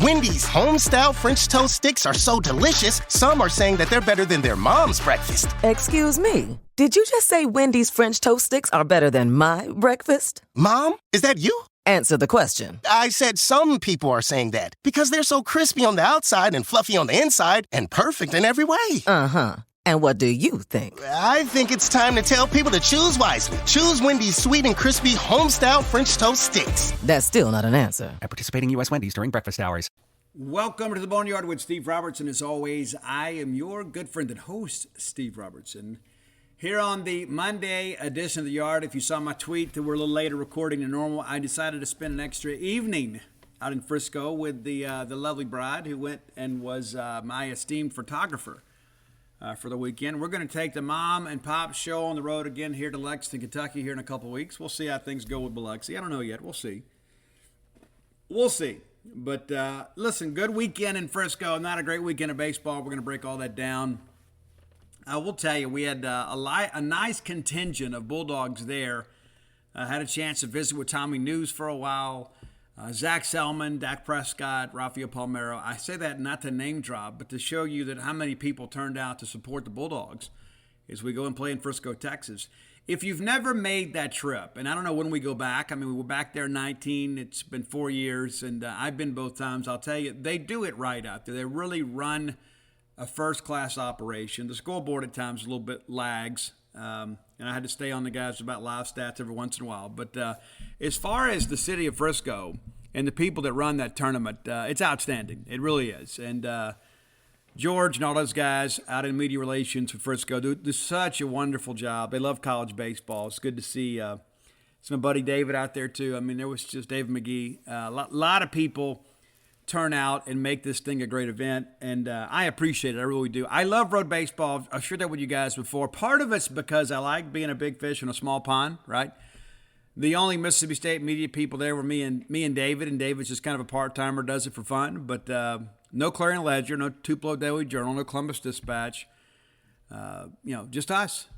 Wendy's home-style French toast sticks are so delicious, some are saying that they're better than their mom's breakfast. Excuse me. Did you just say Wendy's French toast sticks are better than my breakfast? Mom, is that you? Answer the question. I said some people are saying that because they're so crispy on the outside and fluffy on the inside and perfect in every way. Uh-huh. And what do you think? I think it's time to tell people to choose wisely. Choose Wendy's sweet and crispy home-style French toast sticks. That's still not an answer. At participating U.S. Wendy's during breakfast hours. Welcome to the Boneyard with Steve Robertson. As always, I am your good friend and host, Steve Robertson. Here on the Monday edition of the Yard, if you saw my tweet that we're a little later recording than normal, I decided to spend an extra evening out in Frisco with the lovely bride who went and was my esteemed photographer for the weekend. We're going to take the Mom and Pop show on the road again here to Lexington, Kentucky here in a couple of weeks. We'll see how things go with Biloxi. I don't know yet. We'll see. But listen, good weekend in Frisco. Not a great weekend of baseball. We're going to break all that down. I will tell you, we had a nice contingent of Bulldogs there. Had a chance to visit with Tommy News for a while. Zach Selman, Dak Prescott, Rafael Palmeiro. I say that not to name drop, but to show you that how many people turned out to support the Bulldogs as we go and play in Frisco, Texas. If you've never made that trip, and I don't know when we go back. I mean, we were back there in 19. It's been 4 years, and I've been both times. I'll tell you, they do it right out there. They really run a first-class operation. The scoreboard at times a little bit lags, and I had to stay on the guys about live stats every once in a while. But as far as the city of Frisco and the people that run that tournament, it's outstanding. It really is. And George and all those guys out in media relations for Frisco do such a wonderful job. They love college baseball. It's good to see my buddy David out there, too. I mean, there was just David McGee. A lot of people turn out and make this thing a great event, and I appreciate it. I really do. I love road baseball. I've shared that with you guys before. Part of it's because I like being a big fish in a small pond, right? The only Mississippi State media people there were me and David, and David's just kind of a part-timer, does it for fun. But no Clarion Ledger, no Tupelo Daily Journal, no Columbus Dispatch. Just us.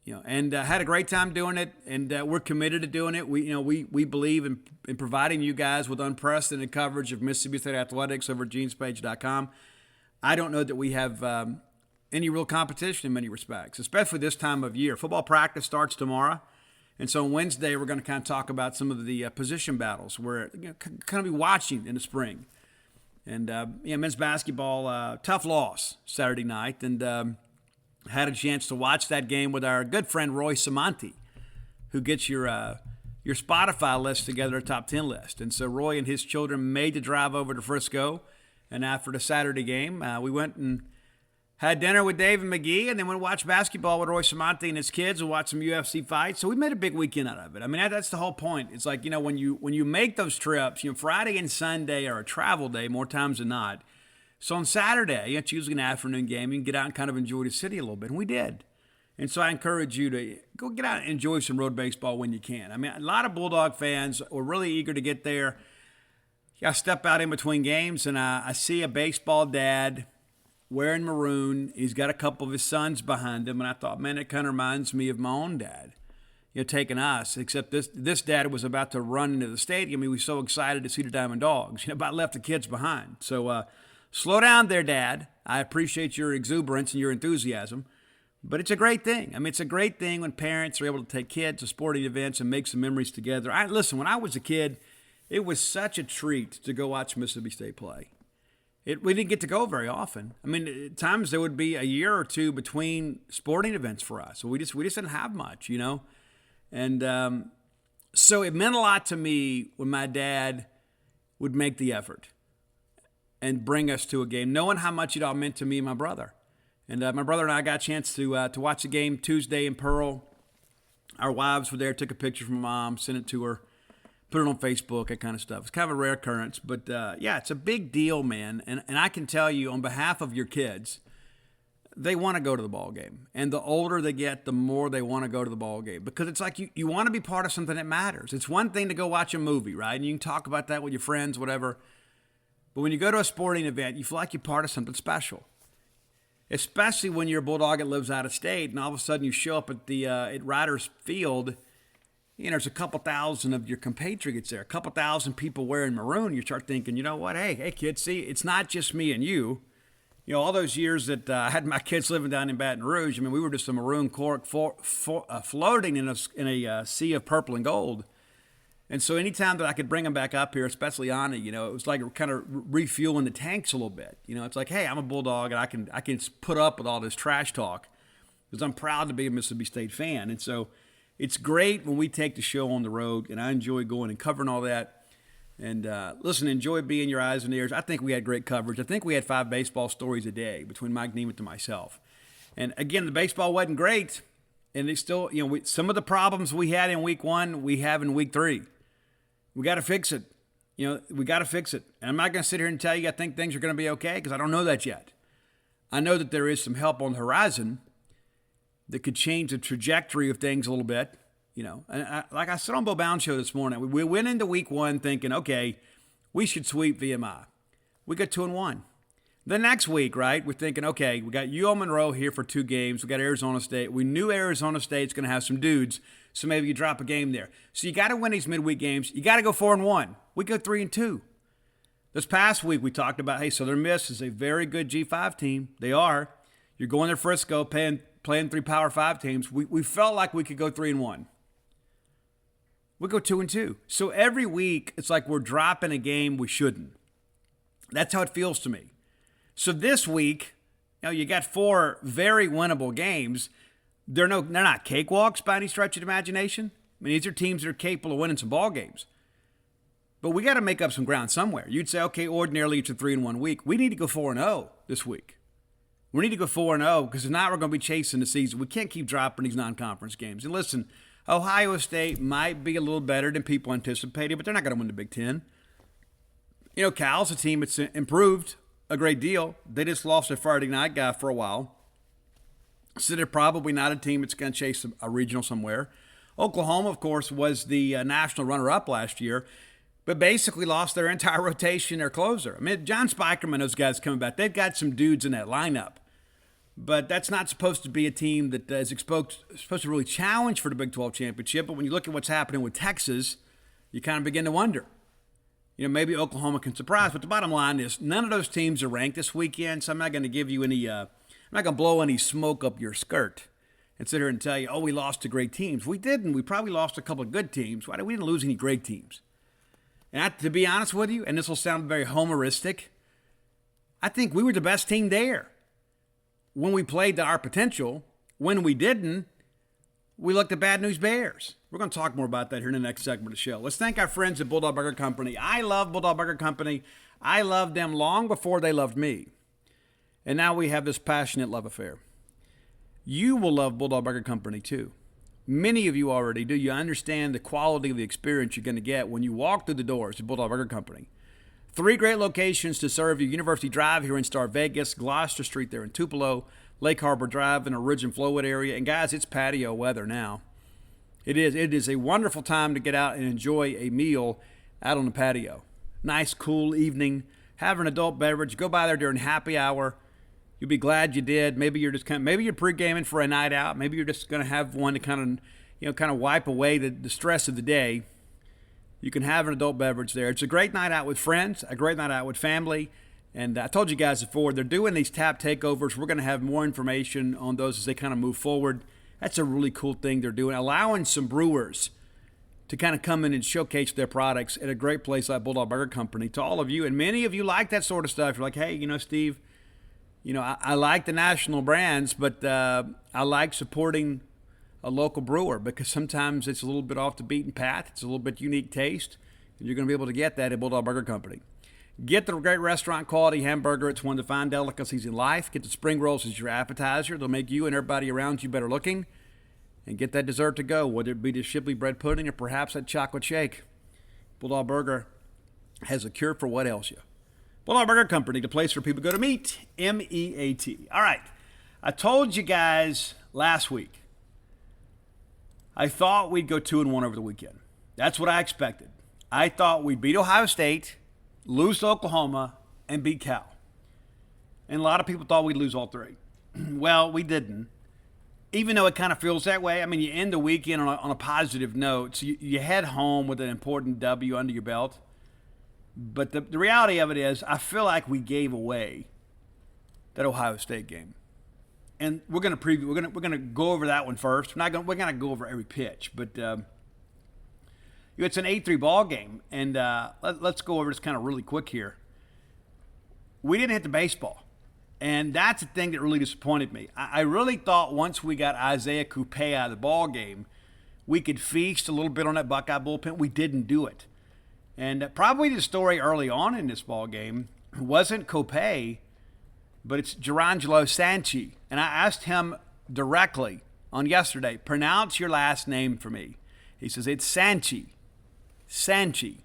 And had a great time doing it, and we're committed to doing it. We believe in providing you guys with unprecedented coverage of Mississippi State athletics over at genespage.com. I don't know that we have any real competition in many respects, especially this time of year. Football practice starts tomorrow, and so on Wednesday we're going to kind of talk about some of the position battles we're kind of be watching in the spring. And men's basketball, tough loss Saturday night, and had a chance to watch that game with our good friend Roy Samanti, who gets your Spotify list together, a top 10 list. And so Roy and his children made the drive over to Frisco. And after the Saturday game, we went and had dinner with Dave and McGee, and then went and watched basketball with Roy Samanti and his kids and watched some UFC fights. So we made a big weekend out of it. I mean, that's the whole point. It's like, when you make those trips, Friday and Sunday are a travel day more times than not. So on Saturday, it's usually an afternoon game. You can get out and kind of enjoy the city a little bit, and we did. And so I encourage you to go get out and enjoy some road baseball when you can. I mean, a lot of Bulldog fans were really eager to get there. I step out in between games, and I see a baseball dad wearing maroon. He's got a couple of his sons behind him, and I thought, man, it kind of reminds me of my own dad, taking us. Except this dad was about to run into the stadium. He was so excited to see the Diamond Dogs. About left the kids behind. So, slow down there, Dad. I appreciate your exuberance and your enthusiasm, but it's a great thing. I mean, it's a great thing when parents are able to take kids to sporting events and make some memories together. Listen, when I was a kid, it was such a treat to go watch Mississippi State play. We didn't get to go very often. I mean, at times there would be a year or two between sporting events for us. So we just didn't have much, And so it meant a lot to me when my dad would make the effort and bring us to a game, knowing how much it all meant to me and my brother. And my brother and I got a chance to watch the game Tuesday in Pearl. Our wives were there, took a picture from Mom, sent it to her, put it on Facebook, that kind of stuff. It's kind of a rare occurrence, but it's a big deal, man. And I can tell you on behalf of your kids, they want to go to the ball game. And the older they get, the more they want to go to the ball game. Because it's like you want to be part of something that matters. It's one thing to go watch a movie, right? And you can talk about that with your friends, whatever. But when you go to a sporting event, you feel like you're part of something special. Especially when you're a Bulldog that lives out of state, and all of a sudden you show up at Riders Field, there's a couple thousand of your compatriots there, a couple thousand people wearing maroon. You start thinking, you know what? Hey, kids, see, it's not just me and you. All those years that I had my kids living down in Baton Rouge, we were just a maroon cork floating in a sea of purple and gold. And so anytime that I could bring them back up here, especially Anna, it was like kind of refueling the tanks a little bit. It's like, hey, I'm a Bulldog, and I can put up with all this trash talk because I'm proud to be a Mississippi State fan. And so it's great when we take the show on the road, and I enjoy going and covering all that. And listen, enjoy being your eyes and ears. I think we had great coverage. I think we had 5 baseball stories a day between Mike Nemeth and myself. And again, the baseball wasn't great, and it's still, some of the problems we had in week 1, we have in week 3. We got to fix it. We got to fix it. And I'm not going to sit here and tell you I think things are going to be okay because I don't know that yet. I know that there is some help on the horizon that could change the trajectory of things a little bit. And like I said on Bo Bound Show this morning, we went into week 1 thinking, okay, we should sweep VMI. We got 2-1. The next week, right, we're thinking, okay, we got UL Monroe here for 2 games. We got Arizona State. We knew Arizona State's going to have some dudes, so maybe you drop a game there. So you got to win these midweek games. You got to go 4-1. We go 3-2. This past week we talked about, hey, Southern Miss is a very good G5 team. They are. You're going to Frisco, playing 3 Power 5 teams. We felt like we could go 3-1. We go 2-2. So every week it's like we're dropping a game we shouldn't. That's how it feels to me. So this week, you got 4 very winnable games. They're not cakewalks by any stretch of the imagination. These are teams that are capable of winning some ball games. But we got to make up some ground somewhere. You'd say, okay, ordinarily it's a 3-1 week. We need to go 4-0 this week. We need to go 4-0 because if not, we're going to be chasing the season. We can't keep dropping these non-conference games. And listen, Ohio State might be a little better than people anticipated, but they're not going to win the Big Ten. Cal's a team that's improved a great deal. They just lost their Friday night guy for a while. So they're probably not a team that's going to chase a regional somewhere. Oklahoma, of course, was the national runner-up last year, but basically lost their entire rotation, their closer. John Spikerman, those guys coming back, they've got some dudes in that lineup. But that's not supposed to be a team that is supposed to really challenge for the Big 12 championship. But when you look at what's happening with Texas, you kind of begin to wonder. Maybe Oklahoma can surprise. But the bottom line is none of those teams are ranked this weekend, so I'm not going to give you any I'm not going to blow any smoke up your skirt and sit here and tell you, oh, we lost to great teams. We didn't. We probably lost a couple of good teams. We didn't lose any great teams. And to be honest with you, and this will sound very homeristic, I think we were the best team there. When we played to our potential, when we didn't, we looked at Bad News Bears. We're going to talk more about that here in the next segment of the show. Let's thank our friends at Bulldog Burger Company. I love Bulldog Burger Company. I loved them long before they loved me. And now we have this passionate love affair. You will love Bulldog Burger Company too. Many of you already do. You understand the quality of the experience you're going to get when you walk through the doors of Bulldog Burger Company. 3 great locations to serve you. University Drive here in Star Vegas, Gloucester Street there in Tupelo, Lake Harbor Drive in the Ridge and Flowwood area. And guys, it's patio weather now. It is a wonderful time to get out and enjoy a meal out on the patio. Nice, cool evening. Have an adult beverage. Go by there during happy hour. You'll be glad you did. Maybe you're just maybe you're pre-gaming for a night out. Maybe you're just going to have one to kind of wipe away the stress of the day. You can have an adult beverage there. It's a great night out with friends, a great night out with family. And I told you guys before, they're doing these tap takeovers. We're going to have more information on those as they kind of move forward. That's a really cool thing they're doing, allowing some brewers to kind of come in and showcase their products at a great place like Bulldog Burger Company. To all of you, and many of you like that sort of stuff. You're like, hey, Steve, I like the national brands, but I like supporting a local brewer because sometimes it's a little bit off the beaten path. It's a little bit unique taste, and you're going to be able to get that at Bulldog Burger Company. Get the great restaurant quality hamburger. It's one of the fine delicacies in life. Get the spring rolls as your appetizer. They'll make you and everybody around you better looking. And get that dessert to go, whether it be the Shipley bread pudding or perhaps that chocolate shake. Bulldog Burger has a cure for what ails you. Bulldog Burger Company, the place for people to go to meet, M-E-A-T. All right, I told you guys last week, I thought we'd go 2-1 over the weekend. That's what I expected. I thought we'd beat Ohio State, lose to Oklahoma, and beat Cal. And a lot of people thought we'd lose all 3. Well, we didn't. even though it kind of feels that way, I mean, you end the weekend on a positive note. So you head home with an important W under your belt. But the reality of it is, I feel like we gave away that Ohio State game. And we're going to preview. We're going to go over that one first. We're going to go over every pitch, but it's an 8-3 ball game, and let's go over this kind of really quick here. We didn't hit the baseball, and that's the thing that really disappointed me. I really thought once we got Isaiah Coupe out of the ball game, we could feast a little bit on that Buckeye bullpen. We didn't do it, and probably the story early on in this ball game wasn't Coupe, but it's Gerangelo Sanchi. And I asked him directly on yesterday, pronounce your last name for me. He says, it's Sanchi. Sanchi.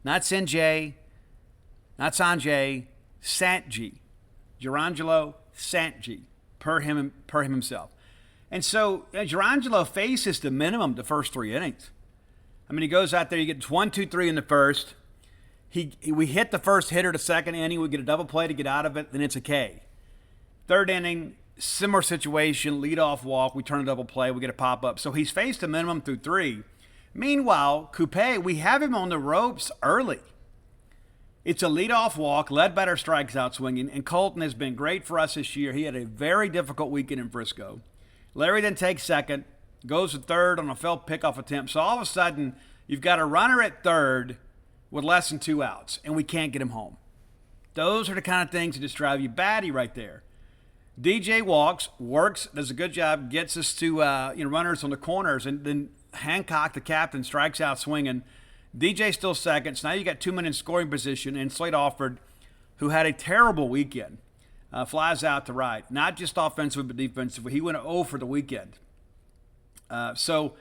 Not Sanjay, not Sanjay, Sanchi. Gerangelo Sanchi, per him himself. And so Gerangelo faces the minimum the first 3 innings. I mean, he goes out there, he gets 1, 2, 3 in the first. We hit the first hitter the second inning. We get a double play to get out of it, then it's a K. Third inning, similar situation, leadoff walk. We turn a double play. We get a pop-up. So he's faced a minimum through 3. Meanwhile, Coupe, we have him on the ropes early. It's a leadoff walk. Ledbetter strikes out swinging. And Colton has been great for us this year. He had a very difficult weekend in Frisco. Larry then takes second, goes to third on a failed pickoff attempt. So all of a sudden, you've got a runner at third with less than 2 outs, and we can't get him home. Those are the kind of things that just drive you batty right there. DJ walks, works, does a good job, gets us to runners on the corners, and then Hancock, the captain, strikes out swinging. DJ still second, so now you got 2 men in scoring position, and Slade Alford, who had a terrible weekend, flies out to right. Not just offensively, but defensively. He went 0 for the weekend. So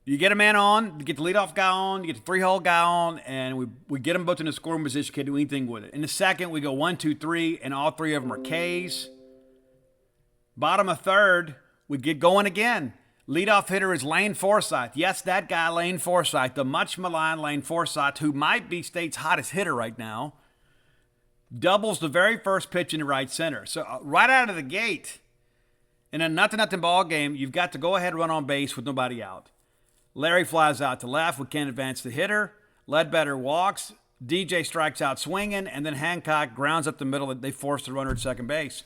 you get a man on, you get the leadoff guy on, you get the 3-hole guy on, and we get them both in the scoring position, can't do anything with it. In the second, we go 1, 2, 3, and all 3 of them are Ks. Bottom of third, we get going again. Leadoff hitter is Lane Forsythe. Yes, that guy, Lane Forsythe, the much maligned Lane Forsythe, who might be state's hottest hitter right now, doubles the very first pitch into right center. So right out of the gate, in a nothing ball game, you've got to go ahead and run on base with nobody out. Larry flies out to left. We can't advance the hitter. Ledbetter walks. DJ strikes out swinging, and then Hancock grounds up the middle. They force the runner at second base.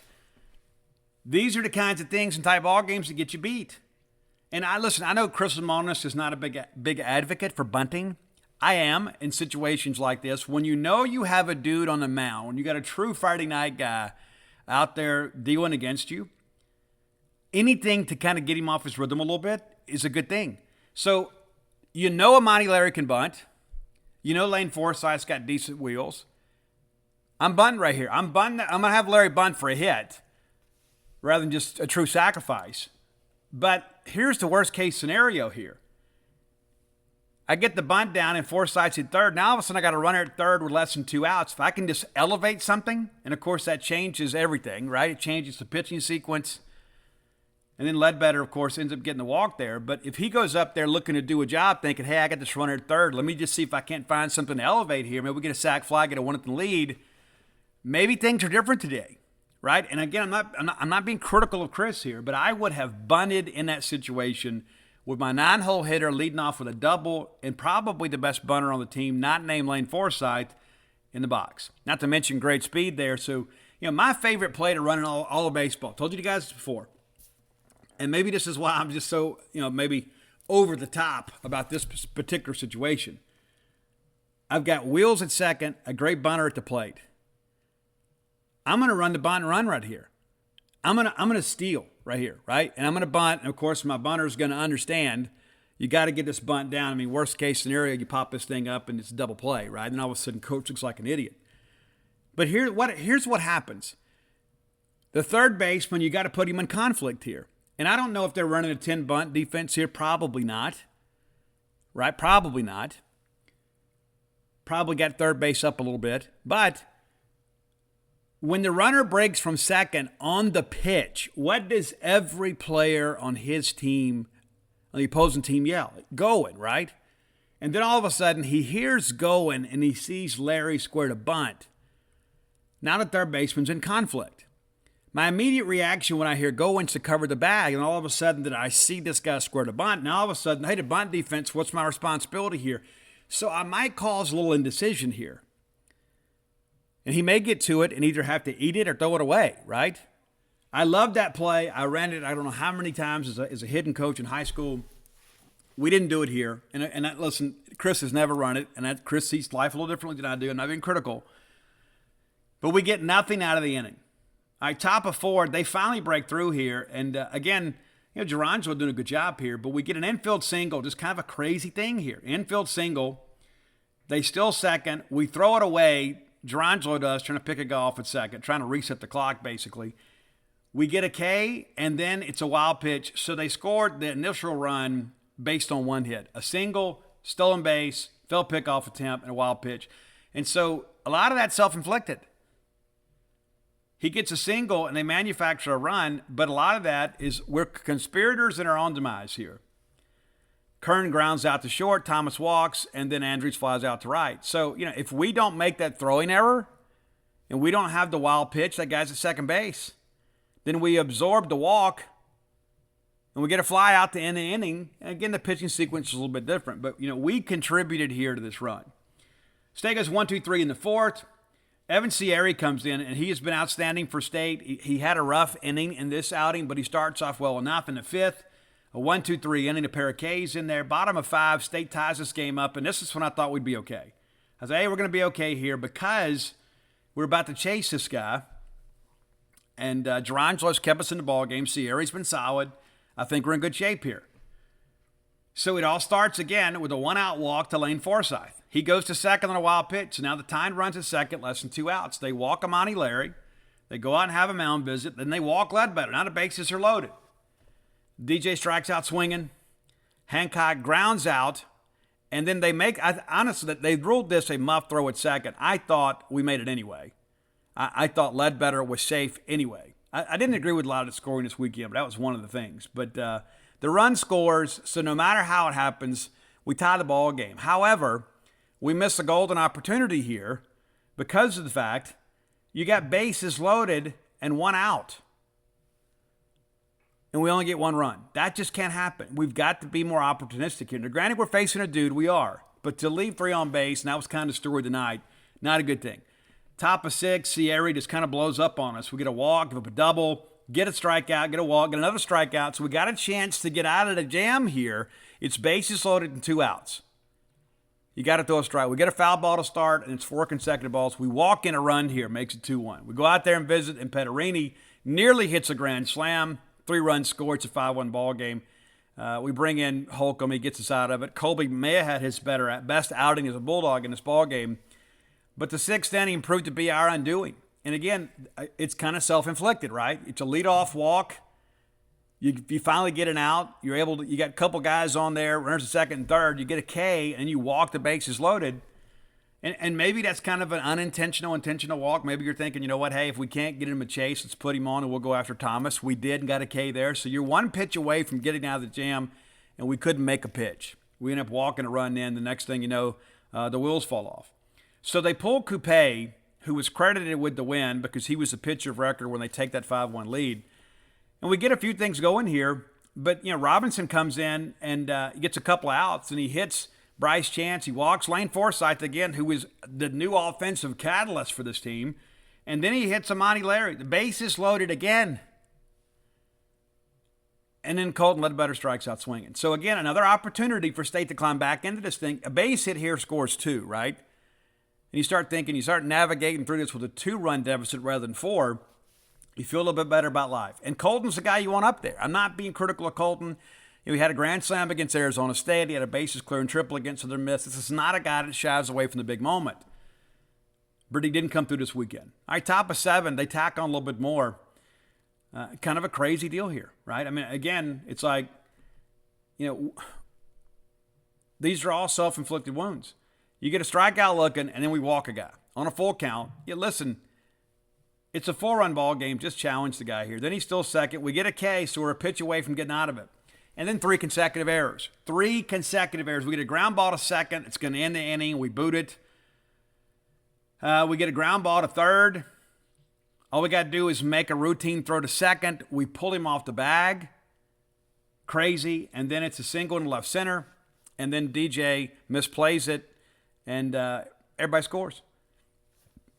These are the kinds of things in tie ball games that get you beat. And I know Chris Lemonis is not a big advocate for bunting. I am in situations like this. When you know you have a dude on the mound, when you got a true Friday night guy out there dealing against you, anything to kind of get him off his rhythm a little bit is a good thing. So, you know Amani Larry can bunt. You know Lane Forsythe's got decent wheels. I'm bunting right here. I'm going to have Larry bunt for a hit rather than just a true sacrifice. But here's the worst case scenario here. I get the bunt down and Forsythe's at third. Now all of a sudden I got a runner at third with less than 2 outs. If I can just elevate something, and of course that changes everything, right? It changes the pitching sequence. And then Ledbetter, of course, ends up getting the walk there. But if he goes up there looking to do a job, thinking, hey, I got this runner at third. Let me just see if I can't find something to elevate here. Maybe we get a sac fly, get a 1-0 lead. Maybe things are different today, right? And again, I'm not being critical of Chris here, but I would have bunted in that situation with my 9-hole hitter leading off with a double and probably the best bunter on the team, not named Lane Forsythe, in the box. Not to mention great speed there. So, my favorite play to run in all of baseball. Told you guys before. And maybe this is why I'm just so, maybe over the top about this particular situation. I've got wheels at second, a great bunter at the plate. I'm going to run the bunt and run right here. I'm going to steal right here, right? And I'm going to bunt. And, of course, my bunter is going to understand you got to get this bunt down. I mean, worst case scenario, you pop this thing up and it's a double play, right? And all of a sudden, coach looks like an idiot. But here's what happens. The third baseman, you got to put him in conflict here. And I don't know if they're running a 10 bunt defense here. Probably not. Right? Probably not. Probably got third base up a little bit. But when the runner breaks from second on the pitch, what does every player on his team, on the opposing team, yell? Going, right? And then all of a sudden he hears going and he sees Larry square to bunt. Now the third baseman's in conflict. My immediate reaction when I hear Goins to cover the bag, and all of a sudden that I see this guy square the bunt, and all of a sudden, hey, the bunt defense, what's my responsibility here? So I might cause a little indecision here. And he may get to it and either have to eat it or throw it away, right? I love that play. I ran it I don't know how many times as a hitting coach in high school. We didn't do it here. Listen, Chris has never run it, and Chris sees life a little differently than I do, and I've been critical. But we get nothing out of the inning. All right, top of 4, they finally break through here. And again, Gerangelo doing a good job here, but we get an infield single, just kind of a crazy thing here. Infield single, they still second. We throw it away. Gerangelo does, trying to pick a guy off at second, trying to reset the clock basically. We get a K, and then it's a wild pitch. So they scored the initial run based on one hit. A single, stolen base, fell pickoff attempt, and a wild pitch. And so a lot of that's self-inflicted. He gets a single, and they manufacture a run, but a lot of that is we're conspirators in our own demise here. Kern grounds out to short, Thomas walks, and then Andrews flies out to right. So, if we don't make that throwing error, and we don't have the wild pitch, that guy's at second base, then we absorb the walk, and we get a fly out to end the inning. And again, the pitching sequence is a little bit different, but, we contributed here to this run. State goes 1-2-3 in the 4th. Evan Sierra comes in, and he has been outstanding for State. He had a rough inning in this outing, but he starts off well enough in the 5th. A 1-2-3 inning, a pair of Ks in there. Bottom of 5, State ties this game up, and this is when I thought we'd be okay. I said, hey, we're going to be okay here because we're about to chase this guy. And Gerangelo's kept us in the ballgame. Sierra's been solid. I think we're in good shape here. So it all starts again with a 1-out walk to Lane Forsythe. He goes to second on a wild pitch. So now the Tide runs to second, less than 2 outs. They walk Amani Larry. They go out and have a mound visit. Then they walk Ledbetter. Now the bases are loaded. DJ strikes out swinging. Hancock grounds out. And then they honestly, they ruled this a muff throw at second. I thought we made it anyway. I thought Ledbetter was safe anyway. I didn't agree with a lot of the scoring this weekend, but that was one of the things. But the run scores, so no matter how it happens, we tie the ball game. However, we miss a golden opportunity here because of the fact you got bases loaded and 1 out. And we only get 1 run. That just can't happen. We've got to be more opportunistic here. Now, granted, we're facing a dude. We are. But to leave 3 on base, and that was kind of the story tonight, not a good thing. Top of 6, Sierra just kind of blows up on us. We get a walk, give up a double, get a strikeout, get a walk, get another strikeout. So we got a chance to get out of the jam here. It's bases loaded and 2 outs. You got to throw a strike. We get a foul ball to start, and it's 4 consecutive balls. We walk in a run here, makes it 2-1. We go out there and visit, and Petterini nearly hits a grand slam. 3 runs scored. It's a 5-1 ball game. We bring in Holcomb. He gets us out of it. Colby may have had his best outing as a Bulldog in this ball game. But the 6th inning proved to be our undoing. And again, it's kind of self-inflicted, right? It's a leadoff walk. You finally get an out. You got a couple guys on there, runners at second and third. You get a K, and you walk the bases loaded. And maybe that's kind of an intentional walk. Maybe you're thinking, you know what, hey, if we can't get him a chase, let's put him on and we'll go after Thomas. We did and got a K there. So you're 1 pitch away from getting out of the jam, and we couldn't make a pitch. We end up walking a run in. The next thing you know, the wheels fall off. So they pull Coupe, who was credited with the win because he was the pitcher of record when they take that 5-1 lead. And we get a few things going here, but, Robinson comes in and he gets a couple of outs, and he hits Bryce Chance. He walks Lane Forsythe again, who is the new offensive catalyst for this team. And then he hits Amani Larry. The base is loaded again. And then Colton Ledbetter strikes out swinging. So, again, another opportunity for State to climb back into this thing. A base hit here scores 2, right? And you start navigating through this with a 2-run deficit rather than 4. You feel a little bit better about life. And Colton's the guy you want up there. I'm not being critical of Colton. He had a grand slam against Arizona State. He had a bases clearing triple against Southern Miss. This is not a guy that shies away from the big moment. But he didn't come through this weekend. All right, top of 7, they tack on a little bit more. Kind of a crazy deal here, right? I mean, again, it's like, these are all self-inflicted wounds. You get a strikeout looking, and then we walk a guy on a full count. Yeah, listen, it's a 4-run ball game. Just challenge the guy here. Then he's still second. We get a K, so we're a pitch away from getting out of it. And then 3 consecutive errors. 3 consecutive errors. We get a ground ball to second. It's going to end the inning. We boot it. We get a ground ball to third. All we got to do is make a routine throw to second. We pull him off the bag. Crazy. And then it's a single in left center. And then DJ misplays it. And everybody scores.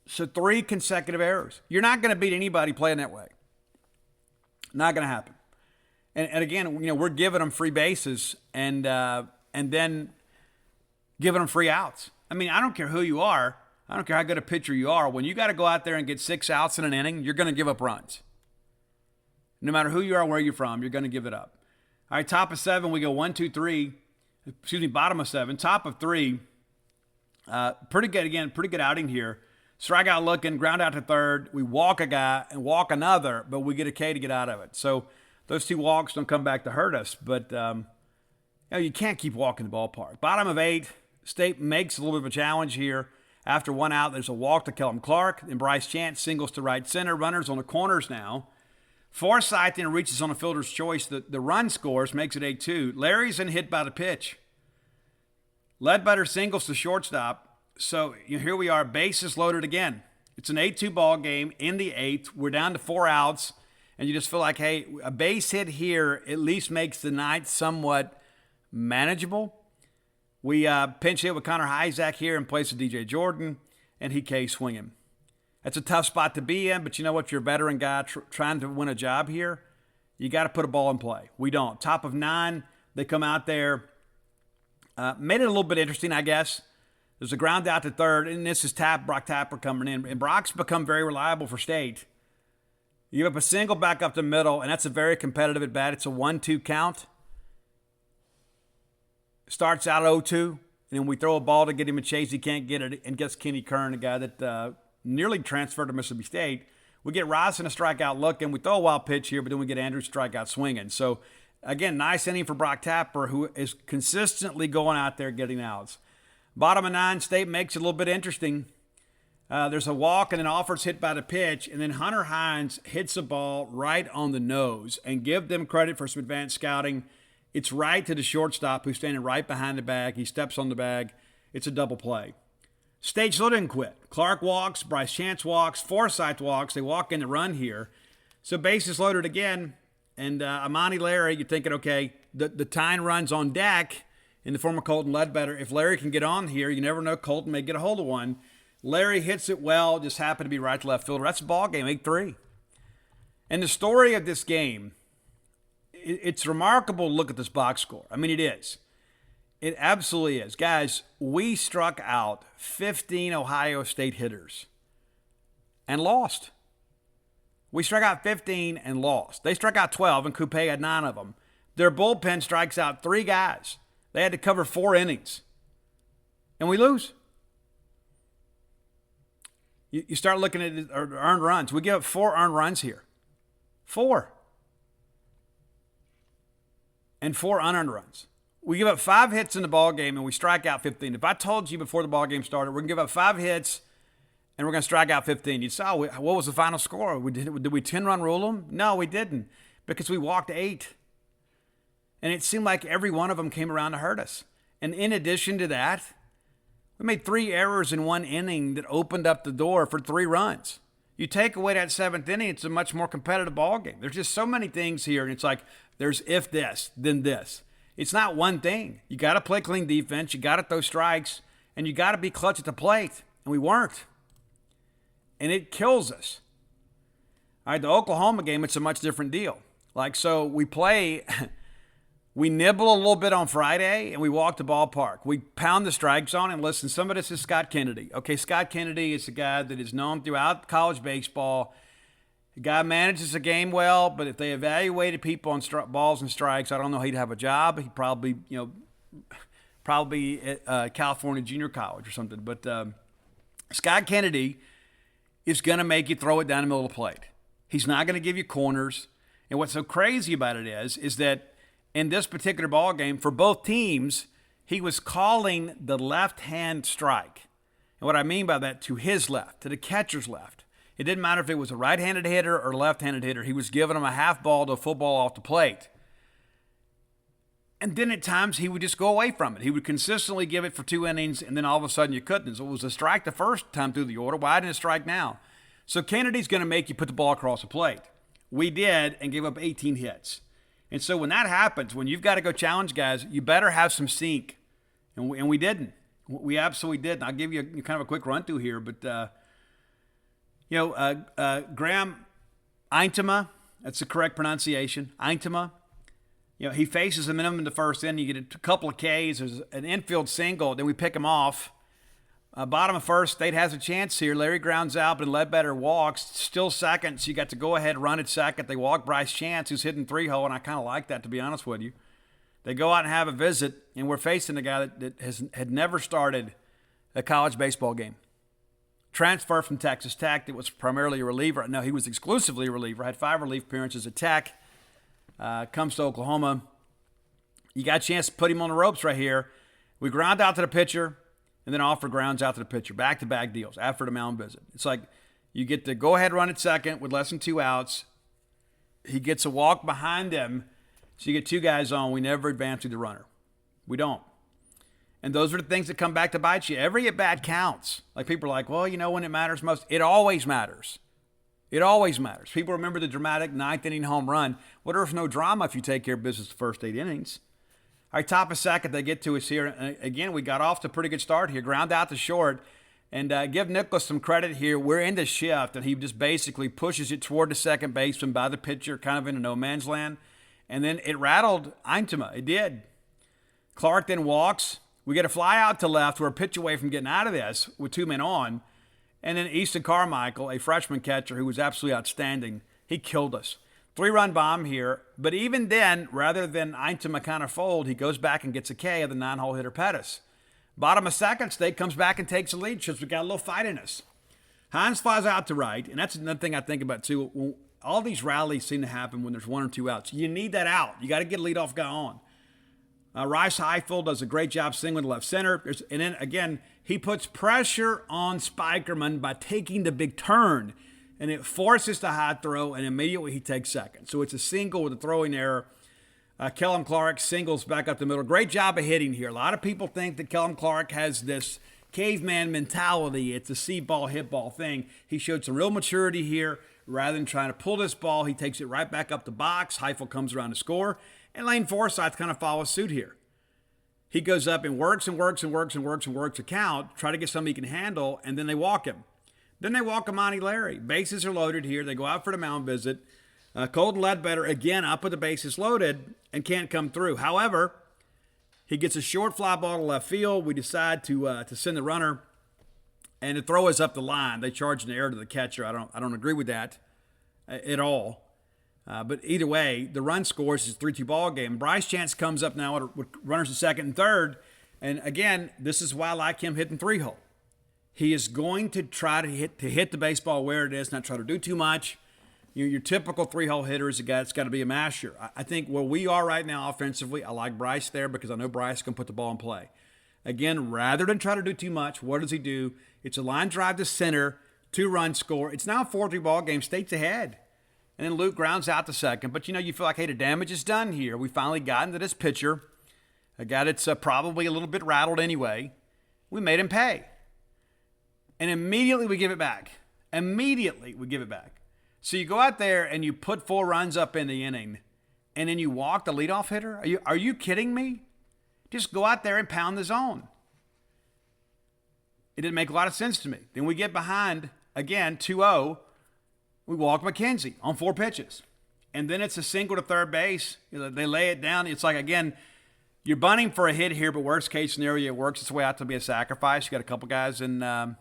So 3 consecutive errors. You're not going to beat anybody playing that way. Not going to happen. And again, we're giving them free bases and then giving them free outs. I mean, I don't care who you are. I don't care how good a pitcher you are. When you got to go out there and get 6 outs in an inning, you're going to give up runs. No matter who you are, where you're from, you're going to give it up. All right, top of 7, we go 1, 2, 3. Excuse me, bottom of 7. Top of 3, pretty good again, pretty good outing here. Strikeout looking, ground out to third. We walk a guy and walk another, but we get a K to get out of it. So those 2 walks don't come back to hurt us, but you can't keep walking the ballpark. Bottom of 8, State makes a little bit of a challenge here. After 1 out, there's a walk to Kellum Clark, and Bryce Chance singles to right center. Runners on the corners now. Forsythe then reaches on a fielder's choice. The run scores, makes it 8-2. Larry's in hit by the pitch. Ledbetter singles to shortstop. So here we are, bases loaded again. It's an 8-2 ball game in the 8th. We're down to 4 outs, and you just feel like, hey, a base hit here at least makes the night somewhat manageable. We pinch hit with Connor Hyzak here in place of DJ Jordan, and he K swinging. That's a tough spot to be in, but you know what? If you're a veteran guy trying to win a job here, you got to put a ball in play. We don't. Top of 9, they come out there. Made it a little bit interesting, I guess. There's a ground out to third, and this is Brock Tapper coming in. And Brock's become very reliable for State. You have a single back up the middle, and that's a very competitive at bat. It's a 1-2 count. Starts out 0-2, and then we throw a ball to get him a chase. He can't get it, and gets Kenny Kern, a guy that nearly transferred to Mississippi State. We get Ross in a strikeout look, and we throw a wild pitch here, but then we get Andrew strikeout swinging. So, again, nice inning for Brock Tapper, who is consistently going out there getting outs. Bottom of 9, State makes it a little bit interesting. There's a walk and then offers hit by the pitch, and then Hunter Hines hits the ball right on the nose. And give them credit for some advanced scouting. It's right to the shortstop who's standing right behind the bag. He steps on the bag. It's a double play. State still didn't quit. Clark walks, Bryce Chance walks, Forsythe walks. They walk in the run here. So bases loaded again. And Amani Larry, you're thinking, okay, the tying runs on deck in the form of Colton Ledbetter. If Larry can get on here, you never know, Colton may get a hold of one. Larry hits it well, just happened to be right to left fielder. That's a ball game, 8-3. And the story of this game, it's remarkable to look at this box score. I mean, it is. It absolutely is. Guys, we struck out 15 Ohio State hitters and lost. We struck out 15 and lost. They struck out 12, and Coupe had 9 of them. Their bullpen strikes out 3 guys. They had to cover 4 innings. And we lose. You start looking at earned runs. We give up 4 earned runs here. 4. And 4 unearned runs. We give up 5 hits in the ball game, and we strike out 15. If I told you before the ball game started, we're going to give up 5 hits, and we're going to strike out 15, you'd say, oh, what was the final score? Did we 10-run rule them? No, we didn't, because we walked 8. And it seemed like every one of them came around to hurt us. And in addition to that, we made 3 errors in 1 inning that opened up the door for 3 runs. You take away that 7th inning, it's a much more competitive ball game. There's just so many things here, and it's like there's if this, then this. It's not one thing. You got to play clean defense. You got to throw strikes, and you got to be clutch at the plate. And we weren't. And it kills us. All right, the Oklahoma game, it's a much different deal. Like, so we play, we nibble a little bit on Friday, and we walk the ballpark. We pound the strike zone, and listen, some of this is Scott Kennedy. Okay, Scott Kennedy is a guy that is known throughout college baseball. The guy manages the game well, but if they evaluated people on balls and strikes, I don't know he'd have a job. He'd probably, at California Junior College or something. But Scott Kennedy is going to make you throw it down the middle of the plate. He's not going to give you corners. And what's so crazy about it is that in this particular ball game, for both teams, he was calling the left-hand strike. And what I mean by that, to his left, to the catcher's left. It didn't matter if it was a right-handed hitter or left-handed hitter. He was giving them a half ball to a full ball off the plate. And then at times he would just go away from it. He would consistently give it for 2 innings, and then all of a sudden you couldn't. So it was a strike the first time through the order. Why didn't it strike now? So Kennedy's going to make you put the ball across the plate. We did and gave up 18 hits. And so when that happens, when you've got to go challenge guys, you better have some sink. And we didn't. We absolutely didn't. I'll give you kind of a quick run through here. But, Graham Eintema, that's the correct pronunciation, Eintema. He faces the minimum in the first inning. You get a couple of Ks. There's an infield single. Then we pick him off. Bottom of first, State has a chance here. Larry grounds out, but Ledbetter walks. Still second, so you got to go ahead run at second. They walk Bryce Chance, who's hitting 3-hole, and I kind of like that, to be honest with you. They go out and have a visit, and we're facing a guy that had never started a college baseball game. Transfer from Texas Tech. That was primarily a reliever. No, he was exclusively a reliever. Had 5 relief appearances at Tech. Comes to Oklahoma. You got a chance to put him on the ropes right here. We ground out to the pitcher, and then offer grounds out to the pitcher. Back-to-back deals after the mound visit. It's like you get to go ahead run at second with less than 2 outs. He gets a walk behind him, so you get 2 guys on. We never advance to the runner. We don't. And those are the things that come back to bite you. Every at-bat counts. Like people are like, well, when it matters most. It always matters. It always matters. People remember the dramatic 9th inning home run. Well, there's no drama if you take care of business the first 8 innings. All right, top of second, they get to us here. And again, we got off to a pretty good start here. Ground out to short. And give Nicholas some credit here. We're in the shift, and he just basically pushes it toward the second baseman by the pitcher, kind of into no man's land. And then it rattled Eintema. It did. Clark then walks. We get a fly out to left. We're a pitch away from getting out of this with 2 men on. And then Easton Carmichael, a freshman catcher who was absolutely outstanding, he killed us. 3-run bomb here. But even then, rather than Eintema kind of fold, he goes back and gets a K of the 9-hole hitter Pettis. Bottom of second, State comes back and takes the lead because we got a little fight in us. Hines flies out to right, and that's another thing I think about too. When all these rallies seem to happen when there's 1 or 2 outs. You need that out. You got to get a leadoff guy on. Rice Heifel does a great job singling to left center. And then, again, he puts pressure on Spikerman by taking the big turn. And it forces the high throw, and immediately he takes second. So it's a single with a throwing error. Kellum Clark singles back up the middle. Great job of hitting here. A lot of people think that Kellum Clark has this caveman mentality. It's a see ball, hit ball thing. He showed some real maturity here. Rather than trying to pull this ball, he takes it right back up the box. Heifel comes around to score. And Lane Forsythe kind of follows suit here. He goes up and works and works and works and works and works a count, try to get something he can handle, and then they walk him. Then they walk Amani Larry. Bases are loaded here. They go out for the mound visit. Colton Ledbetter, again, up with the bases loaded and can't come through. However, he gets a short fly ball to left field. We decide to send the runner, and the throw is up the line. They charge an error to the catcher. I don't agree with that at all. But either way, the run scores. It's a 3-2 ball game. Bryce Chance comes up now with runners at second and third. And again, this is why I like him hitting 3-hole. He is going to try to hit the baseball where it is, not try to do too much. Your typical 3-hole hitter is a guy that's got to be a masher. I think where we are right now offensively, I like Bryce there because I know Bryce can put the ball in play. Again, rather than try to do too much, what does he do? It's a line drive to center, 2-run score. It's now a 4-3 ball game. State's ahead. And then Luke grounds out to second. But, you feel like, hey, the damage is done here. We finally got into this pitcher, a guy that's probably a little bit rattled anyway. We made him pay. And immediately we give it back. So you go out there and you put 4 runs up in the inning, and then you walk the leadoff hitter? Are you kidding me? Just go out there and pound the zone. It didn't make a lot of sense to me. Then we get behind, again, 2-0. We walk McKenzie on 4 pitches. And then it's a single to third base. They lay it down. It's like, again, you're bunting for a hit here, but worst case scenario, it works its way out to be a sacrifice. You got a couple guys in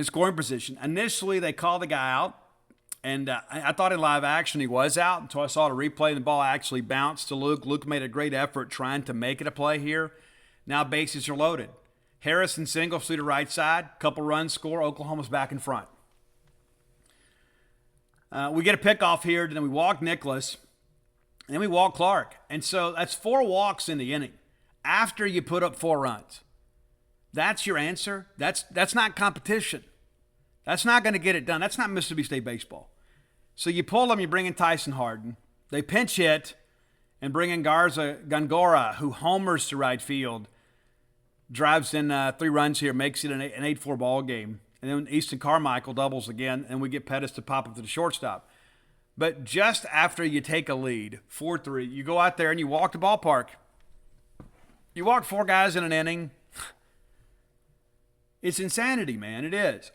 scoring position. Initially, they called the guy out. And I thought in live action he was out until I saw the replay and the ball actually bounced to Luke. Luke made a great effort trying to make it a play here. Now bases are loaded. Harrison singles through the right side. Couple runs score. Oklahoma's back in front. We get a pickoff here. Then we walk Nicholas. And then we walk Clark. And so that's 4 walks in the inning after you put up 4 runs. That's your answer? That's not competition. That's not going to get it done. That's not Mississippi State baseball. So you pull them, you bring in Tyson Harden. They pinch hit and bring in Garza Gongora, who homers to right field. Drives in 3 runs here, makes it an 8-4 ball game. And then Easton Carmichael doubles again, and we get Pettis to pop up to the shortstop. But just after you take a lead, 4-3, you go out there and you walk the ballpark. You walk 4 guys in an inning. It's insanity, man. It is.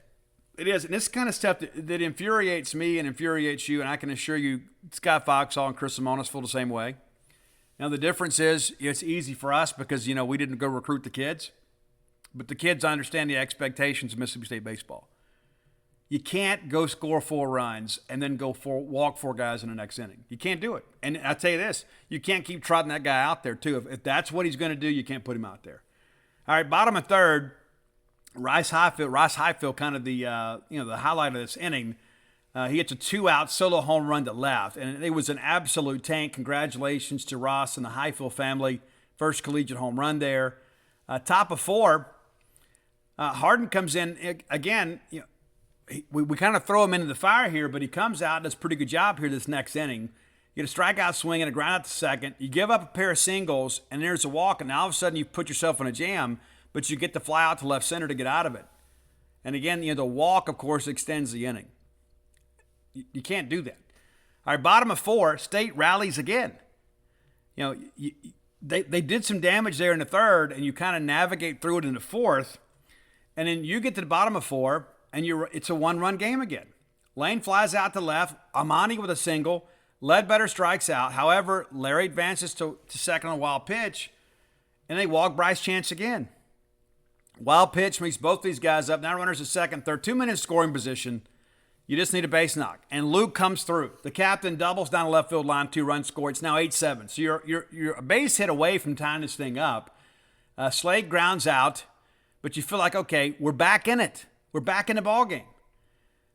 It is. And this kind of stuff that infuriates me and infuriates you, and I can assure you Scott Foxall and Chris Simonis feel the same way. Now, the difference is it's easy for us because, we didn't go recruit the kids. But the kids understand the expectations of Mississippi State baseball. You can't go score 4 runs and then walk 4 guys in the next inning. You can't do it. And I tell you this, you can't keep trotting that guy out there too. If that's what he's going to do, you can't put him out there. All right, bottom of third, Rice Highfield, kind of the the highlight of this inning. He hits a 2-out solo home run to left, and it was an absolute tank. Congratulations to Ross and the Highfield family. First collegiate home run there. Top of 4, Harden comes in again. We kind of throw him into the fire here, but he comes out and does a pretty good job here this next inning. You get a strikeout swing and a ground out to second. You give up a pair of singles, and there's a walk, and now all of a sudden you put yourself in a jam, but you get to fly out to left center to get out of it. And again, the walk, of course, extends the inning. You can't do that. All right, bottom of 4, State rallies again. They did some damage there in the third, and you kind of navigate through it in the fourth, and then you get to the bottom of 4, and it's a 1-run game again. Lane flies out to left, Amani with a single, Ledbetter strikes out. However, Larry advances to second on a wild pitch, and they walk Bryce Chance again. Wild pitch makes both these guys up. Now runners at second, third, 2 minutes scoring position. You just need a base knock. And Luke comes through. The captain doubles down the left field line, 2-run score. It's now 8-7. So you're a base hit away from tying this thing up. Slade grounds out, but you feel like, okay, we're back in it. We're back in the ball game.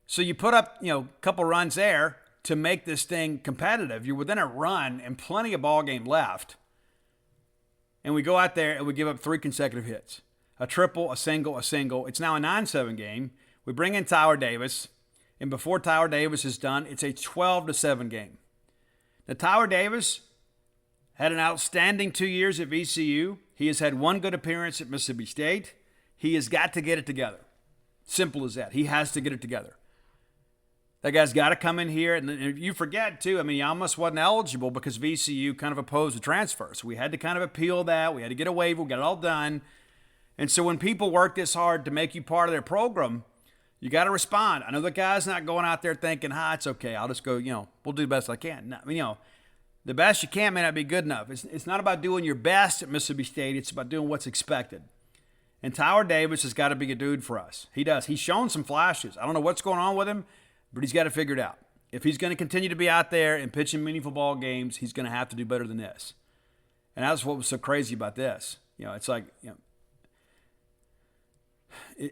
So you put up, a couple runs there to make this thing competitive. You're within a run and plenty of ball game left. And we go out there and we give up 3 consecutive hits. A triple, a single, a single. It's now a 9-7 game. We bring in Tyler Davis. And before Tyler Davis is done, it's a 12-7 game. Now, Tyler Davis had an outstanding 2 years at VCU. He has had 1 good appearance at Mississippi State. He has got to get it together. Simple as that. He has to get it together. That guy's got to come in here. And you forget, too, he almost wasn't eligible because VCU kind of opposed the transfer. So we had to kind of appeal that. We had to get a waiver. We got it all done. And so when people work this hard to make you part of their program, you got to respond. I know the guy's not going out there thinking, it's okay. I'll just go, we'll do the best I can. No, the best you can may not be good enough. It's not about doing your best at Mississippi State. It's about doing what's expected. And Tyler Davis has got to be a dude for us. He does. He's shown some flashes. I don't know what's going on with him, but he's got to figure it out. If he's going to continue to be out there and pitching meaningful ball games, he's going to have to do better than this. And that's what was so crazy about this. It's like,